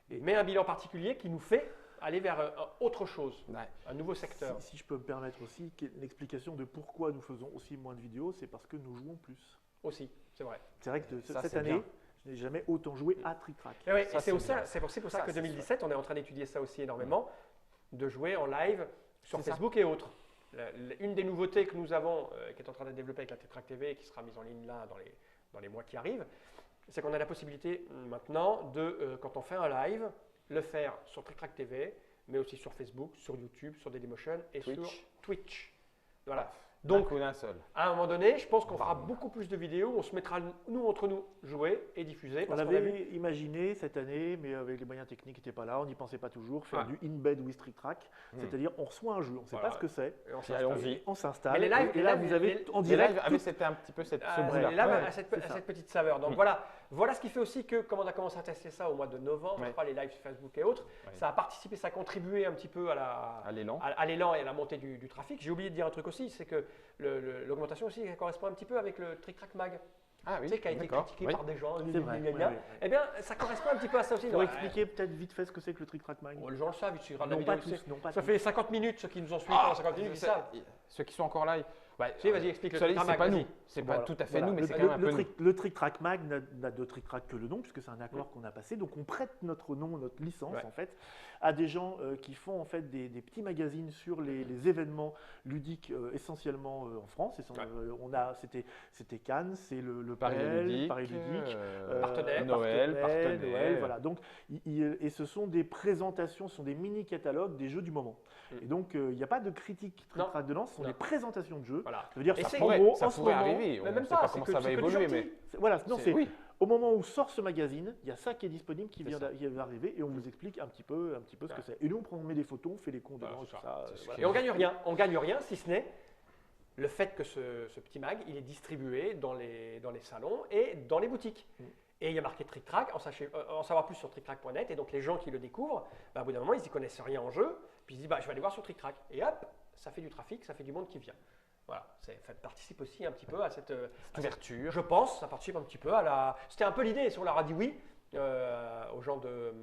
[SPEAKER 1] mais un bilan particulier qui nous fait aller vers autre chose,
[SPEAKER 3] Ouais.
[SPEAKER 1] un nouveau secteur.
[SPEAKER 2] Si je peux me permettre aussi, l'explication de pourquoi nous faisons aussi moins de vidéos, c'est parce que nous jouons plus.
[SPEAKER 1] Aussi, c'est vrai.
[SPEAKER 2] C'est vrai que
[SPEAKER 3] Ça,
[SPEAKER 2] cette
[SPEAKER 3] c'est
[SPEAKER 2] année,
[SPEAKER 3] bien.
[SPEAKER 2] je n'ai jamais autant joué à Trick Track.
[SPEAKER 1] Et ouais,
[SPEAKER 3] Ça,
[SPEAKER 1] et
[SPEAKER 3] c'est bien.
[SPEAKER 1] c'est pour ça
[SPEAKER 3] Ça,
[SPEAKER 1] que
[SPEAKER 3] c'est
[SPEAKER 1] 2017, on est en train d'étudier ça aussi énormément, de jouer en live sur
[SPEAKER 3] C'est ça.
[SPEAKER 1] Facebook et autres. Une des nouveautés que nous avons, qui est en train d'être développée avec la Trick Track TV et qui sera mise en ligne là dans les mois qui arrivent, c'est qu'on a la possibilité maintenant de, quand on fait un live, le faire sur Trick Track TV, mais aussi sur Facebook, sur YouTube, sur Dailymotion et
[SPEAKER 3] Twitch.
[SPEAKER 1] sur Twitch. Voilà.
[SPEAKER 3] Donc,
[SPEAKER 1] Donc,
[SPEAKER 3] d'un seul.
[SPEAKER 1] à un moment donné, je pense qu'on fera
[SPEAKER 3] Bam.
[SPEAKER 1] beaucoup plus de vidéos, on se mettra nous entre nous jouer et diffuser.
[SPEAKER 2] On
[SPEAKER 1] parce qu'on a vu-
[SPEAKER 2] avait imaginé cette année, mais avec les moyens techniques qui n'étaient pas là, on n'y pensait pas toujours, faire
[SPEAKER 1] Ouais.
[SPEAKER 2] du in-bed with Trick Track, c'est-à-dire on reçoit un jeu, on ne sait
[SPEAKER 1] Voilà.
[SPEAKER 2] pas ce que c'est,
[SPEAKER 1] Et on
[SPEAKER 3] Et
[SPEAKER 1] s'installe.
[SPEAKER 3] allons-y.
[SPEAKER 2] on s'installe,
[SPEAKER 1] Mais les lives-
[SPEAKER 2] et là
[SPEAKER 1] les
[SPEAKER 2] vous avez
[SPEAKER 1] lives-
[SPEAKER 2] en
[SPEAKER 3] Les
[SPEAKER 2] direct
[SPEAKER 3] lives
[SPEAKER 2] tout-
[SPEAKER 3] avaient cette, un petit peu cette, ce
[SPEAKER 1] Ah,
[SPEAKER 3] goût-là.
[SPEAKER 1] là,
[SPEAKER 3] Ouais.
[SPEAKER 1] à cette petite saveur. Donc voilà ce qui fait aussi que, comme on a commencé à tester ça au mois de novembre, je
[SPEAKER 3] Ouais.
[SPEAKER 1] crois, les lives sur Facebook et autres,
[SPEAKER 3] Ouais.
[SPEAKER 1] ça a participé, ça a contribué un petit peu à
[SPEAKER 3] l'élan.
[SPEAKER 1] à l'élan et à la montée du trafic. J'ai oublié de dire un truc aussi, c'est que l'augmentation aussi elle correspond un petit peu avec le Trick Track Mag,
[SPEAKER 3] Ah oui,
[SPEAKER 1] tu sais, qui a été
[SPEAKER 3] d'accord.
[SPEAKER 1] critiqué
[SPEAKER 3] Oui.
[SPEAKER 1] par des gens.
[SPEAKER 2] C'est vrai,
[SPEAKER 1] gna, gna,
[SPEAKER 2] ouais,
[SPEAKER 1] gna.
[SPEAKER 2] ouais.
[SPEAKER 1] Eh bien, ça correspond un petit peu à ça aussi.
[SPEAKER 2] Pour
[SPEAKER 1] Ouais.
[SPEAKER 2] expliquer peut-être vite fait ce que c'est que le Trick Track Mag.
[SPEAKER 1] Bon, les gens le savent, ils suivront la
[SPEAKER 2] Non
[SPEAKER 1] vidéo.
[SPEAKER 2] pas
[SPEAKER 1] tu sais.
[SPEAKER 2] tous, non pas
[SPEAKER 1] Ça
[SPEAKER 2] tous.
[SPEAKER 1] fait 50 minutes, ceux qui nous ont suivis pendant 50 minutes, ils
[SPEAKER 3] C'est-
[SPEAKER 1] savent.
[SPEAKER 3] Ceux qui sont encore là,
[SPEAKER 1] Si, vas-y, explique le
[SPEAKER 3] cela dit,
[SPEAKER 1] Trick
[SPEAKER 3] c'est
[SPEAKER 1] Track
[SPEAKER 3] pas
[SPEAKER 1] Mag,
[SPEAKER 3] nous.
[SPEAKER 1] vas-y.
[SPEAKER 3] C'est pas
[SPEAKER 2] Voilà,
[SPEAKER 3] tout à fait
[SPEAKER 2] voilà.
[SPEAKER 3] nous, mais
[SPEAKER 2] Le-
[SPEAKER 3] c'est quand même un peu nous.
[SPEAKER 2] le Trick Track Mag n'a de Trick Track que le nom, puisque c'est un accord qu'on a passé. Donc on prête notre nom, notre licence
[SPEAKER 1] Ouais.
[SPEAKER 2] en fait, à des gens qui font en fait des petits magazines sur les événements ludiques essentiellement en France. C'était Cannes, c'est le
[SPEAKER 3] Paris
[SPEAKER 2] PEL,
[SPEAKER 3] ludique,
[SPEAKER 2] Paris ludique.
[SPEAKER 1] Partenaire.
[SPEAKER 3] Noël, partenaire.
[SPEAKER 2] Noël, voilà. Donc, et ce sont des présentations, ce sont des mini-catalogues des jeux du moment. Et donc, il n'y a pas de critique
[SPEAKER 1] Non.
[SPEAKER 2] Trick Track dedans, ce sont
[SPEAKER 1] Non.
[SPEAKER 2] des présentations de jeux.
[SPEAKER 1] Voilà.
[SPEAKER 2] Ça veut dire
[SPEAKER 1] Et
[SPEAKER 2] ça
[SPEAKER 1] c'est-
[SPEAKER 2] prend
[SPEAKER 1] ouais,
[SPEAKER 2] gros,
[SPEAKER 3] ça
[SPEAKER 2] en ce
[SPEAKER 3] pourrait
[SPEAKER 2] moment.
[SPEAKER 3] arriver.
[SPEAKER 1] Mais
[SPEAKER 3] On
[SPEAKER 1] même
[SPEAKER 3] ne sait pas
[SPEAKER 1] c'est
[SPEAKER 3] comment
[SPEAKER 1] que-
[SPEAKER 3] ça va
[SPEAKER 1] c'est que du
[SPEAKER 3] évoluer,
[SPEAKER 1] gentil.
[SPEAKER 3] mais
[SPEAKER 2] Voilà, non,
[SPEAKER 3] C'est-
[SPEAKER 2] c'est
[SPEAKER 3] oui.
[SPEAKER 2] au moment où sort ce magazine, il y a ça qui est disponible, qui
[SPEAKER 3] C'est
[SPEAKER 2] vient
[SPEAKER 3] ça.
[SPEAKER 2] d'arriver, et on vous explique un petit peu ce que c'est. Et nous, on met des photos, on fait les cons
[SPEAKER 1] Voilà,
[SPEAKER 2] dedans,
[SPEAKER 1] c'est
[SPEAKER 2] tout
[SPEAKER 1] ça.
[SPEAKER 2] ça.
[SPEAKER 3] C'est ce
[SPEAKER 2] voilà.
[SPEAKER 3] qui
[SPEAKER 1] Et on gagne rien si ce n'est le fait que ce petit mag, il est distribué dans les salons et dans les boutiques. Et il y a marqué Trick Track, en savoir plus sur tricktrack.net. Et donc les gens qui le découvrent, bah, au bout d'un moment, ils n'y connaissent rien en jeu. Puis ils se disent, bah, je vais aller voir sur Trick Track. Et hop, ça fait du trafic, ça fait du monde qui vient. Voilà, ça participe aussi un petit peu à cette
[SPEAKER 3] ouverture.
[SPEAKER 1] je pense, ça participe un petit peu à la. C'était un peu l'idée, si on leur a dit oui aux gens de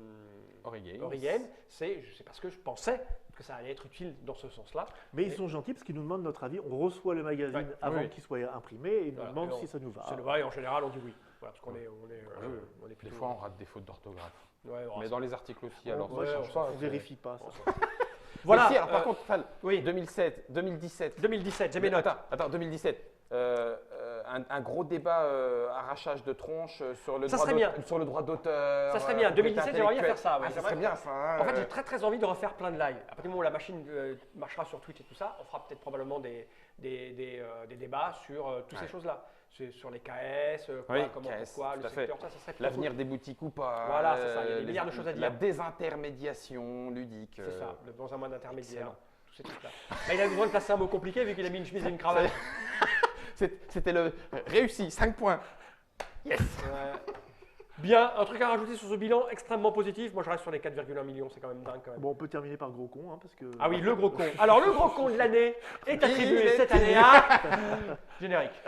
[SPEAKER 3] Origami.
[SPEAKER 1] Origami, c'est parce que je pensais que ça allait être utile dans ce sens-là.
[SPEAKER 2] Mais ils sont gentils parce qu'ils nous demandent notre avis. On reçoit le magazine
[SPEAKER 1] Ouais.
[SPEAKER 2] avant
[SPEAKER 3] Oui.
[SPEAKER 2] qu'il soit imprimé et ils nous
[SPEAKER 1] Voilà.
[SPEAKER 2] demandent
[SPEAKER 1] Et on-
[SPEAKER 2] si ça nous va.
[SPEAKER 1] C'est le vrai, et en général, on dit oui. Voilà, parce qu'on est
[SPEAKER 3] Des
[SPEAKER 1] plutôt.
[SPEAKER 3] fois, on rate des fautes d'orthographe.
[SPEAKER 1] Ouais, bon,
[SPEAKER 3] Mais
[SPEAKER 1] c'est-
[SPEAKER 3] dans les articles aussi,
[SPEAKER 2] On-
[SPEAKER 3] alors
[SPEAKER 2] ouais,
[SPEAKER 3] ça
[SPEAKER 1] on
[SPEAKER 3] change pas.
[SPEAKER 2] on vérifie pas ça.
[SPEAKER 1] Voilà.
[SPEAKER 3] Mais si, alors par contre, Fal,
[SPEAKER 1] oui.
[SPEAKER 3] 2007, 2017.
[SPEAKER 1] 2017, j'ai mes notes.
[SPEAKER 3] Attends, 2017. Un gros débat arrachage de tronches sur le
[SPEAKER 1] Ça
[SPEAKER 3] droit
[SPEAKER 1] serait bien.
[SPEAKER 3] sur le droit d'auteur.
[SPEAKER 1] Ça serait bien. 2017, j'aimerais bien faire ça. ouais.
[SPEAKER 3] Ah, ça
[SPEAKER 1] J'aimerais-
[SPEAKER 3] serait bien ça. hein,
[SPEAKER 1] En fait, j'ai très envie de refaire plein de lives. À partir du moment où la machine marchera sur Twitch et tout ça, on fera peut-être probablement des débats sur toutes ces
[SPEAKER 3] Ouais.
[SPEAKER 1] choses-là. Sur les KS, quoi,
[SPEAKER 3] Oui,
[SPEAKER 1] comment,
[SPEAKER 3] KS,
[SPEAKER 1] pourquoi, le
[SPEAKER 3] tout à fait.
[SPEAKER 1] secteur, ça serait plutôt
[SPEAKER 3] L'avenir
[SPEAKER 1] cool.
[SPEAKER 3] des boutiques ou pas.
[SPEAKER 1] Voilà, c'est ça, il y a des milliards de choses à
[SPEAKER 3] La
[SPEAKER 1] dire.
[SPEAKER 3] désintermédiation ludique.
[SPEAKER 1] C'est ça, dans un mode intermédiaire.
[SPEAKER 3] excellent.
[SPEAKER 1] tous ces trucs-là. Bah, il a besoin de placer un mot compliqué vu qu'il a mis une chemise et une cravate.
[SPEAKER 3] C'était le réussi, 5 points. Yes.
[SPEAKER 1] Bien, un truc à rajouter sur ce bilan extrêmement positif. Moi, je reste sur les 4,1 millions, c'est quand même dingue. Quand même.
[SPEAKER 2] Bon, on peut terminer par gros con, parce que.
[SPEAKER 1] Ah oui, le gros con. Alors, le gros con de l'année est attribué cette année à. Générique.